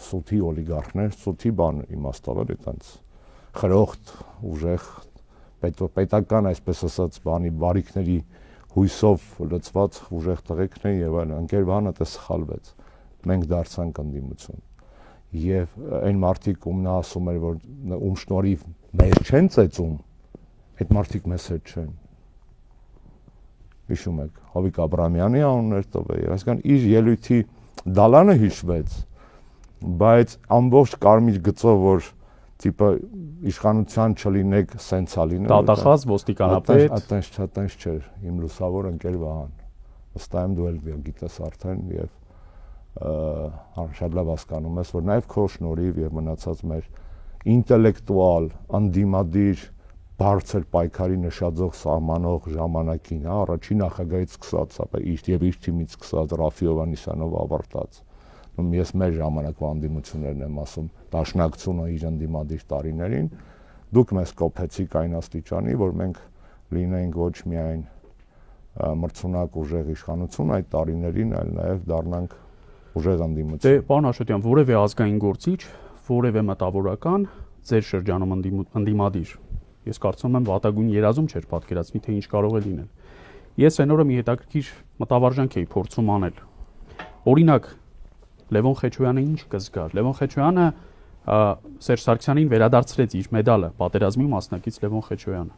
սութի օլիգարխներ, սութի բան իմաստով էր այտենց խրոխտ, ուժեղ, պետական, այսպես ասած, բանի բարիքների հույսով լցված ուժեղ տղեկն են եւ այլն, ընկեր Վահանը դա սխալվեց։ Մենք դարձանք ընդդիմություն։ Եվ այն մարդիկ, ում նա ասում էր, որ ում շնորհիվ մեզ չեն ծեծում, այդ մարդիկ մեզ հետ չեն։ Հիշում եք, Հովիկ Աբրամյանի անուններ տվել, այսինքն իր ելույթի դալանը հիշվեց, բայց ամբողջ կարմիր գծով, որ տիպը իշխանության չլինեք, սենցա լինել։ Դատախազ ոստիկանապետ, այտենց չէր, իմ լուսավոր ընկեր Վահան։ Վստահ եմ դու էլ գիտես արդեն եւ շատ լավ հասկանում ես, որ նաև քո շնորհիվ եւ մնացած մեր ինտելեկտուալ, անդիմադիր, բարձր պայքարի նշաձող սահմանող ժամանակին, առաջին նախագահից սկսած, ապա իր թիմից սկսած Ռաֆի Հովհաննիսյանով ավարտած։ Ես մեր ժամանակվա անդիմություններն եմ ասում, դաշնակցությունը իր անդիմադիր տարիներին, դուք մեզ կոփեցիք այն աստիճանի, որ մենք լինեինք ոչ միայն մրցունակ ուժեղ իշխանություն այդ տարիներին, այլ նաև դառնանք ուժեղ անդիմություն։ Դե, պարոն Աշոտյան, որևէ ազգային գործիչ, որևէ մտավորական ձեր շրջանում ընդդիմադիր, ես կարծում եմ վատագույն երազում չէր պատկերացնի, թե ինչ կարող է լինել։ Ես այն օրը մի հետաքրքիր մտավարժանք էի փորձում անել։ Օրինակ, Լևոն Խեչոյանը ինչ կզգար։ Լևոն Խեչոյանը Սերժ Սարգսյանին վերադարձրեց իր մեդալը, պատերազմի մասնակից Լևոն Խեչոյանը։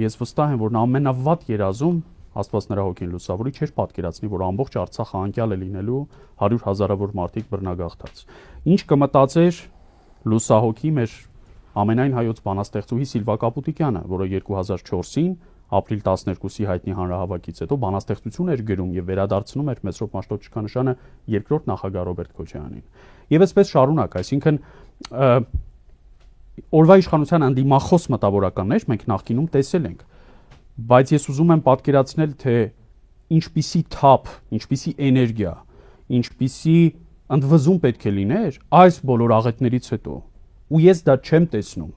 Ես վստահ եմ, որ նա ամենավատ երազում Աստված նրա հոգին լուսավորի չէր պատկերացնի, որ ամբողջ Արցախը անկյալ է լինելու 100 հազարավոր մարդիկ բռնագաղթած։ Ինչ կմտածեր լուսահոգի մեր ամենայն հայոց բանաստեղծուհի Սիլվա Կապուտիկյանը, որը 2004-ին ապրիլ 12-ի հայտնի հանրահավաքից հետո բանաստեղծություն էր գրում եւ վերադարձնում էր Մեսրոպ Մաշտոցչկանշանը երկրորդ նախագահ Ռոբերտ Քոչարյանին։ Եվ այսպես շարունակ, այսինքն օրվա իշխանության անդիմախոս մտավորականներ մենք նախկինում տեսել ենք, բայց ես ուզում եմ պատկերացնել, թե ինչպիսի թափ, ինչպիսի էներգիա, ինչպիսի ընդվզում պետք է լիներ այս բոլոր աղետներից հետո։ Ու ես դա չեմ տեսնում։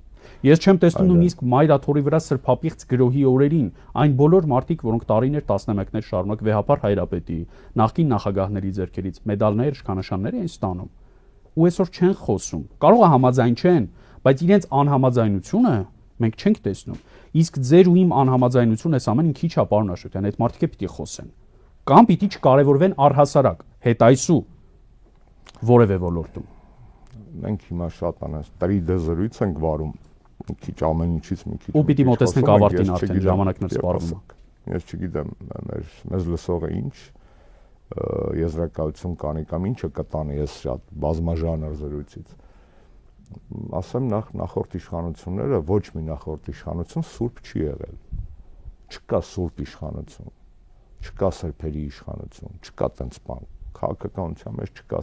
Ես չեմ տեսնում նույնիսկ Մայրաթորի վրա սրբապիղծ գրոհի օրերին այն բոլոր մարդիկ, որոնք տարիներ, տասնամյակներ շարունակ վեհապար Հայրապետի, նախկին նախագահների ձեռքերից մեդալներ, իշխանանշաններ են ստանում։ Ու այսօր չեն խոսում։ Կարող է համաձայն չեն, բայց իրենց անհամաձայնությունը մենք չենք տեսնում։ Իսկ ձեր ու իմ անհամաձայնությունը այս ամենին քիչ է, պարոն Աշոտյան, այդ մարդիկ պիտի խոսեն։ Կամ պիտի չկարևորվեն առհասարակ, հետայսու որևէ ոլորտում։ Մենք հիմա շատ անես 3D զրույց ենք վարում, մի քիչ ամեն ինչից մի քիչ։ Ու պիտի մոտեցնենք ավարտին արդեն, ժամանակն էլ սպառվում է։ Ես չգիտեմ, մեզ լսողը ինչ, եզրակացություն կանի կամ ինչը կտանի ես շատ բազմաժանր զրույցից։ Ասեմ նախորդ իշխանությունները ոչ մի նախորդ իշխանություն սուրբ չի եղել։ Չկա սուրբ իշխանություն, չկա սրբերի իշխանություն, չկա տենց բան։ Քաղաքականության մեջ չկա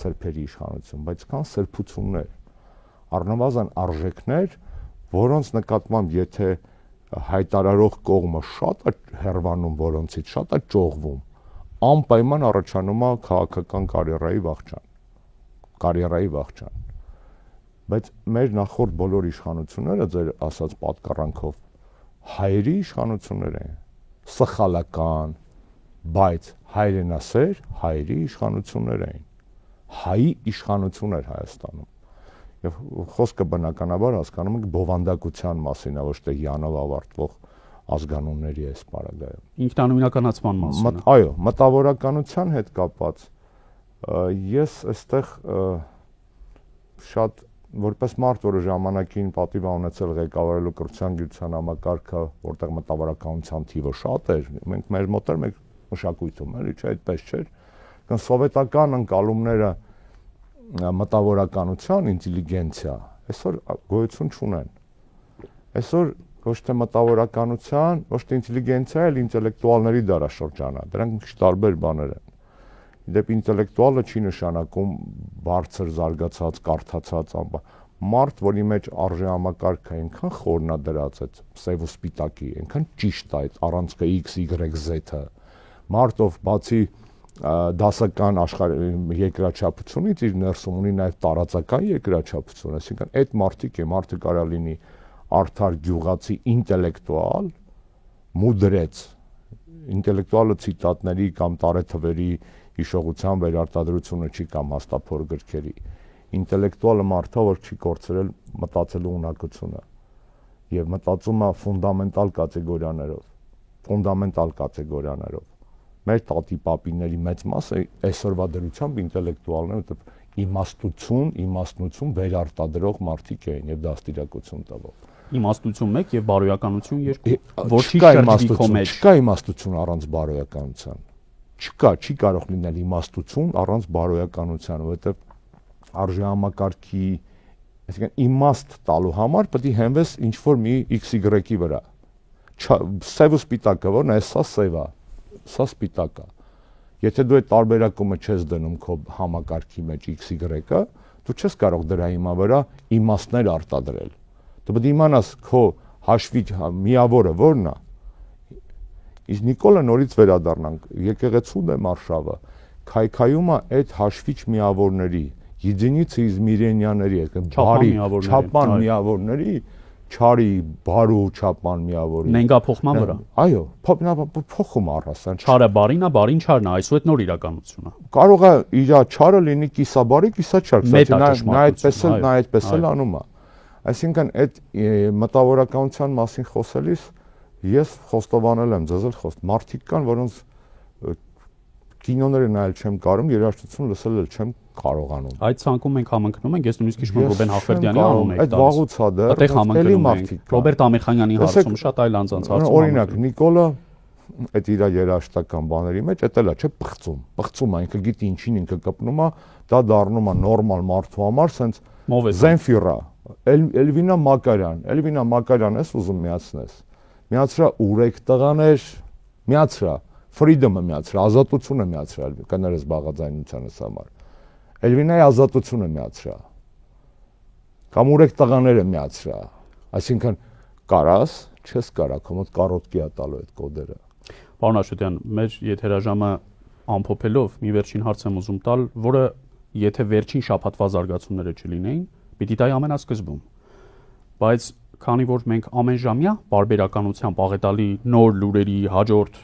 սրբերի իշխանություն, բայց կան սրբություններ, առնվազն արժեքներ, որոնց նկատմամբ եթե հայտարարող կողմը շատ է հեռվանում որոնցից, շատ է ճողվում, անպայման առաջանում է քաղաքական կարիերայի վախճան։ Բայց մեր նախորդ բոլոր իշխանությունները ձեր ասած պատկառանքով հայերի իշխանություններ են, սխալական, բայց հայրենասեր հայերի իշխանություններ էին, հայի իշխանություն էր Հայաստանում։ Եվ խոսքը բնականաբար հասկանում ենք բովանդակության մասին, ոչ թե յանով ավարտվող ազգանունների այս պարագայում։ Ինքնանոյնականացման մասին։ Այո, մտավորականության հետ կապված ես այստեղ շատ որպես մարդ, որը ժամանակին պատիվ ունեցել ղեկավարելու կրթության գիտության համակարգը, որտեղ մտավորականության թիվը շատ էր, մենք մեր մոտ էր մեկ մշակույթում, էլի չէ, այդպես չէր։ Կան սովետական ընկալումները մտավորականության, ինտելիգենցիա, այսօր գոյություն չունեն։ Այսօր ոչ թե մտավորականության, ոչ թե ինտելիգենցիա, այլ ինտելեկտուալների դարաշրջանը, դրանք մի քիչ տարբեր բաներ են։ Դեպ ինտելեկտուալը չի նշանակում բարձր զարգացած, կարդացած մարդ, որի մեջ արժե համակարգը այնքան խորնադրած է, սև ու սպիտակի, այնքան ճիշտ է այդ առանցքը X, Y, Z-ը։ Մարդ, ով բացի դասական երկրաչափությունից իր ներսում ունի նաև տարածական երկրաչափություն, այսինքն այդ մարդը կարա լինի արդար գյուղացի ինտելեկտուալ, մուդրեց, ինտելեկտուալը ցիտատների կամ տարեթվերի հիշողության վերարտադրությունը չի կամ հաստափոր գրքերի։ Ինտելեկտուալը մարդը, որ չի կորցրել մտածելու ունակությունը եւ մտածում է ֆունդամենտալ կատեգորիաներով։ Մեր տատի-պապիների մեծ մասը այսօրվա դրությամբ ինտելեկտուալներ, որտեղ իմաստնություն վերարտադրող մարդիկ էին եւ դաստիարակություն տվող։ Իմաստություն 1 եւ բարոյականություն 2, որի շրջիկո մեջ չկա իմաստություն առանց բարոյականության։ Չի կարող լինել իմաստություն առանց բարոյականության, որովհետեւ արժեհամակարգի, այսինքն իմաստ տալու համար պետք է հենվես ինչ որ մի XY-ի վրա։ Սև ու սպիտակը որն է, սա սև է, սա սպիտակ է։ Եթե դու այդ տարբերակումը չես դնում քո համակարգի մեջ XY-ը, դու չես կարող դրա հիմա վրա իմաստներ արտադրել։ Դու պետք է իմանաս քո հաշվի միավորը որն է։ Իսկ Նիկոլը նորից վերադառնանք, եկեղեցու դեմ արշավը քայքայում է այդ հաշվիչ միավորների, единицы измеренияների, այսինքն չափման միավորների, չարի, բարու չափման միավորի։ Նենգափոխման վրա։ Այո, փոխում առասան։ Չարը բարին է, բարին չարն է, այսու այդ նոր իրականություն է։ Կարող է իր չարը լինի կիսաբարի, կիսաչար, նա այդպես էլ անում է։ Այսինքն այդ մտավորականության մասին խոսելիս ես խոստովանել եմ ձեզ էլ մարդիկ կան, որոնց կինոները նայել չեմ կարում, երաժշտություն լսել էլ չեմ կարողանում։ Այդ ցանկում մենք համընկնում ենք, ես նույնիսկ հիշում եմ Ռուբեն Հախվերդյանի անունը եք տալիս։ Այդ վաղուց է դեռ, այդտեղ համընկնում ենք։ Ռոբերտ Ամիրխանյանի հարցում շատ այլ անձանց հարցում։ Օրինակ Նիկոլը այդ իր երաժշտական բաների մեջ էդ էլա չէ պղծում է, ինքը գիտի ինչին ինքը կպնում է, դա դառնում է նորմալ մարդու համար, սենց Զենֆիրա, Էլվինա Մակարյան ես ուզում միացնես։ Միացրա ուրեք տղաներ, միացրա freedom-ը միացրա, ազատությունը միացրա, կներես բաղաձայնությանս համար։ Էլվինայի ազատությունը միացրա։ Կամ ուրեք տղաները միացրա։ Այսինքն կարաս, չես կարա, քո մոտ կարոտկի է տալու այդ կոդերը։ Պարոն Աշոտյան, մեր եթերաժամը ամփոփելով մի վերջին հարց եմ ուզում տալ, որը եթե վերջին շաբաթվա զարգացումները չլինեին, պիտի տայի ամենասկզբում։ Բայց քանի որ մենք ամենժամյա բարբերականությամբ աղետալի նոր լուրերի հաջորդ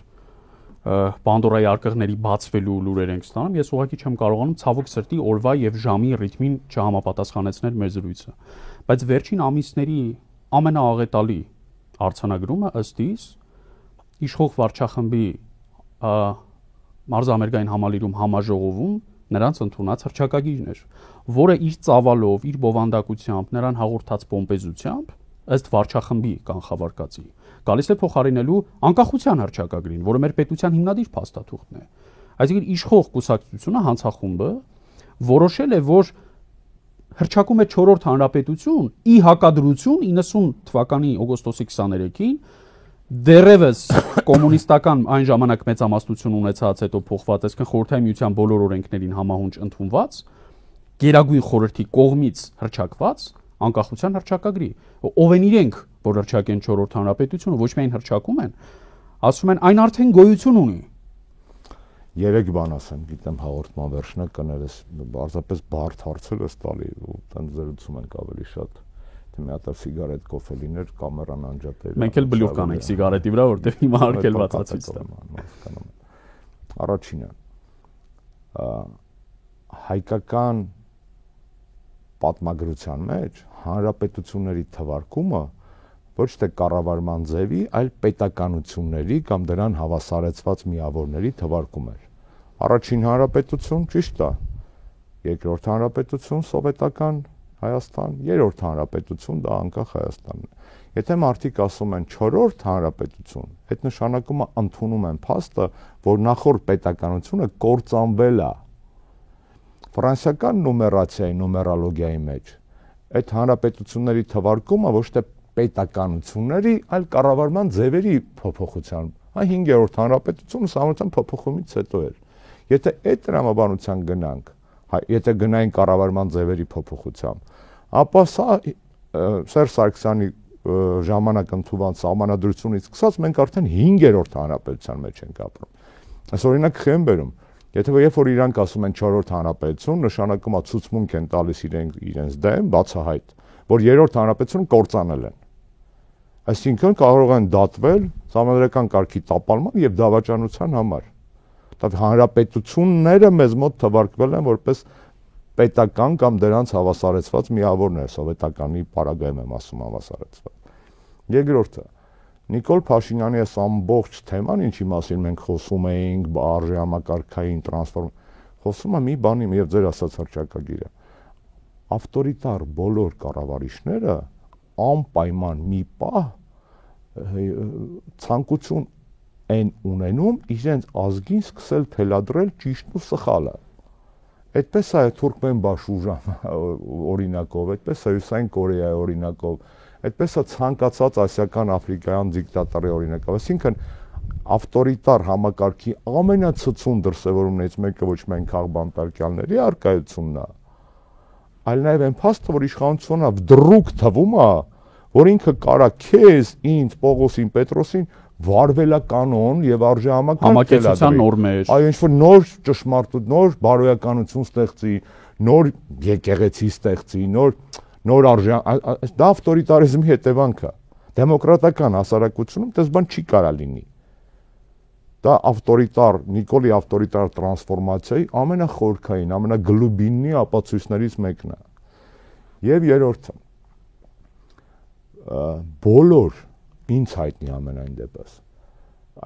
Պանդորայի արկղների բացվելու լուրեր ենք ստանում, ես ուղղակի չեմ կարողանում ցավոք սրտի օրվա եւ ժամի ռիթմին չհամապատասխանեցնել մեր զրույցը։ Բայց վերջին ամիսների ամենաաղետալի արձանագրումը ըստ իս իշխող վարչախմբի մարզամերգային համալիրում համաժողովում նրանց ընդունած հռչակագիրն էր, որը իր ծավալով, իր բովանդակությամբ, նրան հաղորդած պոմպեզությամբ ըստ վարչախմբի կանխավարկածի գալիս է փոխարինելու անկախության հռչակագրին, որը մեր պետության հիմնադիր փաստաթուղթն է։ Այսինքն իշխող կուսակցությունը հանցախումբը որոշել է, որ հռչակում է 4-րդ հանրապետություն ի հակադրություն 90 թվականի օգոստոսի 23-ին դեռևս կոմունիստական այն ժամանակ մեծամասնություն ունեցած հետո փոխված, այսինքն խորհրդային միության բոլոր օրենքներին համահունչ ընդունված Գերագույն խորհրդի կողմից հռչակված անկախության հռչակագրի, ով են իրենք, որ հռչակեն 4-րդ հանրապետությունը, ոչ միայն հռչակում են, ասում են այն արդեն գոյություն ունի։ Երեք բան ասեմ, գիտեմ հաղորդման վերջնակ կներես, բարձրապես բարդ հարցեր ես տալի, ու տենց զրուցում ենք ավելի շատ, թե մի հատ սիգարետ կոֆե լիներ, կամերան անջատեր։ Մենք էլ բլուր կանենք սիգարետի վրա, որտեղ հիմա արգելված է ցույց տամ։ Առաջինը հայկական պատմագրության մեջ հանրապետությունների թվարկումը ոչ թե կառավարման ձևի, այլ պետականությունների կամ դրան հավասարեցված միավորների թվարկում էր։ Առաջին հանրապետություն ճիշտ է, երկրորդ հանրապետություն սովետական Հայաստան, երրորդ հանրապետություն դա անկախ Հայաստանն է։ Եթե մարդիկ ասում են 4-րդ հանրապետություն, այդ նշանակում է ընդունում են փաստը, որ նախորդ պետականությունը կործանվել է։ Ֆրանսիական նումերացիայի, նումերալոգիայի մեջ այդ հանրապետությունների թվարկումը ոչ թե պետականությունների, այլ կառավարման ձևերի փոփոխության, 5-րդ հանրապետությունը սահմանության փոփոխումից հետո էր։ Եթե այդ տրամաբանության գնանք, եթե գնային կառավարման ձևերի փոփոխությամբ, ապա սա Սերժ Սարգսյանի ժամանակ ընդունված սահմանադրությունից սկսած մենք արդեն 5-րդ հանրապետության մեջ ենք ապրում։ Այս օրինակ խեմ բերում, եթե երբ որ իրանք ասում են 4-րդ հանրապետություն, նշանակում է ցուցմունք են տալիս իրենց դեմ, բացահայտ, որ 3-րդ հանրապետությունը կործանել են։ Այսինքն կարող են դատվել սահմանադրական կարգի տապալման եւ դավաճանության համար։ Դա հանրապետությունները մեզ մոտ թվարկվել են որպես պետական կամ դրանց հավասարեցված միավորներ, սովետականի պարագայում եմ ասում հավասարեցված։ Երկրորդը Նիկոլ Փաշինյանի այս ամբողջ թեման, ինչի մասին մենք խոսում էինք, արժե համակարգային տրանսֆորմ, խոսում է մի բանի, եւ ձեր ասած հռչակագիրը։ Ավտորիտար բոլոր կառավարիչները անպայման մի պահ ցանկություն են ունենում իրենց ազգին սկսել թելադրել ճիշտն ու սխալը։ Այդպես է Թուրքմենբաշ օրինակով, այդպես է Հյուսային Կորեայի օրինակով, այդպես է ցանկացած ասիական աֆրիկյան դիկտատորի օրինակով։ Այսինքն ավտորիտար համակարգի ամենացցուն դրսևորումներից մեկը ոչ միայն քաղբանտարկյալների արկայությունն է, այլ նաև այն փաստը, որ իշխանությունը դրուկ թվում է, որ ինքը կարա քեզ, ինձ, Պողոսին, Պետրոսին վարվելականոն եւ արժե համակարգության նորմեր, այո, ինչ-որ նոր ճշմարտություն, նոր բարոյականություն ստեղծի, նոր եկեղեցի ստեղծի, նոր արժե, դա ավտորիտարիզմի հետևանք է։ Դեմոկրատական հասարակությունում դες բան չի կարա լինի։ Դա ավտորիտար, Նիկոլի ավտորիտար տրանսֆորմացիայի ամենախորքային, ամենագլուբիննի ապացույցներից մեկն է։ Եվ երրորդը բոլոր ինձ հայտնի ամենայն դեպս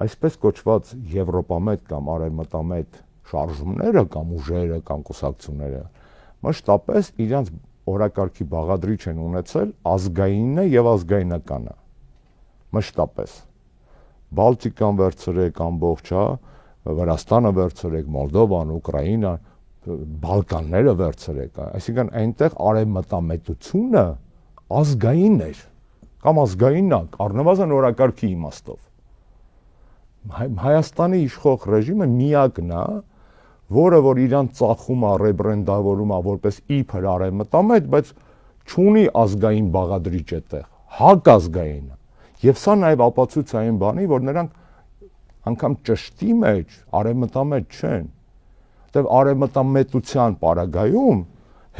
այսպես կոչված եվրոպամետ կամ արևմտամետ շարժումները կամ ուժերը կամ կուսակցությունները մշտապես իրենց օրակարգի բաղադրիչ են ունեցել ազգայինը եւ ազգայնականը մշտապես Բալտիկան վերցրեք ամբողջ, Վրաստանը վերցրեք, Մոլդովան, Ուկրաինան, Բալկանները վերցրեք, այսինքն այնտեղ արևմտամետությունը ազգային էր կամ ազգայինն է, առնվազն օրակարգի իմաստով։ Հայաստանի իշխող ռեժիմը միակն է, որը որ իրան ծախում է, ռեբրենդավորում է որպես իբր արևմտամետ, բայց չունի ազգային բաղադրիչ այդտեղ, հակազգային է։ Եվ սա նաև ապացույց է այն բանի, որ նրանք անգամ ճշտի մեջ արևմտամետ չեն։ Որտեղ արևմտամետության պարագայում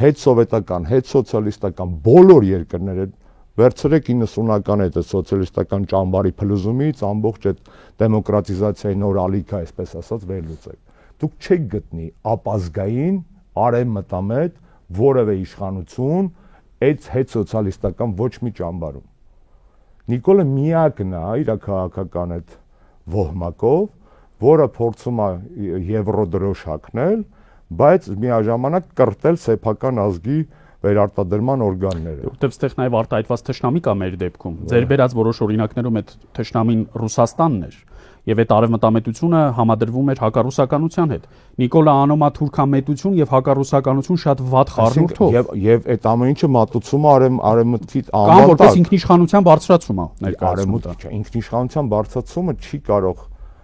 հետսովետական, հետսոցիալիստական բոլոր երկրները վերցրեք 90-ական այդ սոցիալիստական ճամբարի փլուզումից ամբողջ այդ դեմոկրատիզացիայի նոր ալիքը, այսպես ասած, վերլուծեք։ Դուք չեք գտնի ապազգային արևմտամետ որևէ իշխանություն այդ հետսոցիալիստական ոչ մի ճամբարում։ Նիկոլը միակն է իր քաղաքական այդ ոհմակով, որը փորձում է եվրոդրոշ հագնել, բայց միաժամանակ կրտել սեփական ազգի վերարտադրման օրգանները։ Որտեւ ստեղ նաև արտահայտված թշնամի կա մեր դեպքում։ Ձեր բերած որոշ օրինակներում այդ թշնամին Ռուսաստանն էր։ Եվ այդ արևմտամետությունը համադրվում էր հակառուսականության հետ։ Նիկոլա Անոմա թուրքամետություն եւ հակառուսականություն շատ վատ խառնուրդով։ Եվ այդ ամեն ինչը մատուցում է արևմուտքի անվան կամ որպես ինքնիշխանության բարձրացում է ներկայացումը։ Ինքնիշխանության բարձրացումը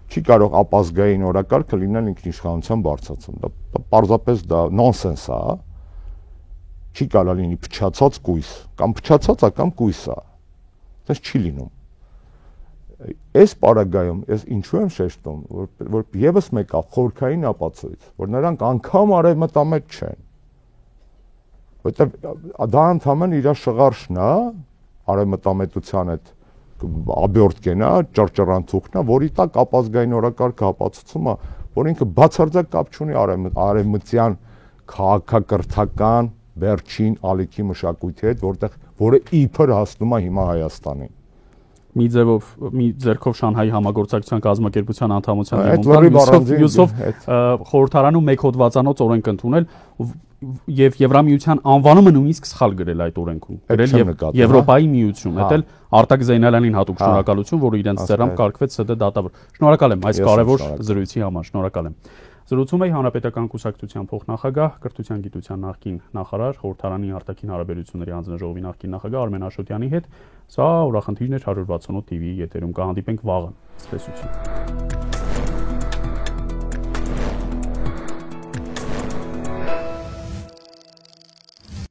չի կարող ապազգային օրակարգը լինել ինքնիշխանության բարձրացում։ Դա պարզապես դա նոնսենս է։ Չի կարող լինի փչացած կույս, կամ փչացած է կամ կույս է։ Դա չի լինում։ Այս պարագայում ես ինչու եմ շեշտում, որ եւս մեկը խորքային ապացույց, որ նրանք անգամ արևմտամետ չեն։ Որտեղ դա ընդհանրապես իր շղարշն է, արևմտամետության հետ աբյորտկեն է, ճռճռանցուկն է, որի տակ ապազգային օրակարգը ապացուցում է, որ ինքը բացարձակ կապ չունի արևմտյան քաղաքակրթական վերջին ալիքի մշակույթի հետ, որը իբր հասնում է հիմա Հայաստանին։ Մի ձեռքով Շանհայի համագործակցության կազմակերպության անդամության Յուսով խորհրդարանում մեկ հոդվածանոց օրենք ընդունել եւ Եվրամիության անվանումը նույնիսկ սխալ գրել այդ օրենքում։ Գրել Եվրոպայի միություն, դա էլ Արտակ Զեյնալյանին հատուկ շնորհակալություն, որը իրենց ձեռամբ կարգվեց ՍԴ դատավոր։ Շնորհակալ եմ այս կարևոր զրույցի համար, շնորհակալ եմ։ Զրուցում էի Հանրապետական կուսակցության փոխնախագահ, կրթության գիտության նախկին նախարար, խորհրդարանի արտաքին հարաբերությունների հանձնաժողովի նախկին նախագահ Արմեն Աշոտյանի հետ։ Սա ուրախնդիրներ 168 TV-ի եթերում կհանդիպենք վաղը։ Ցտեսություն։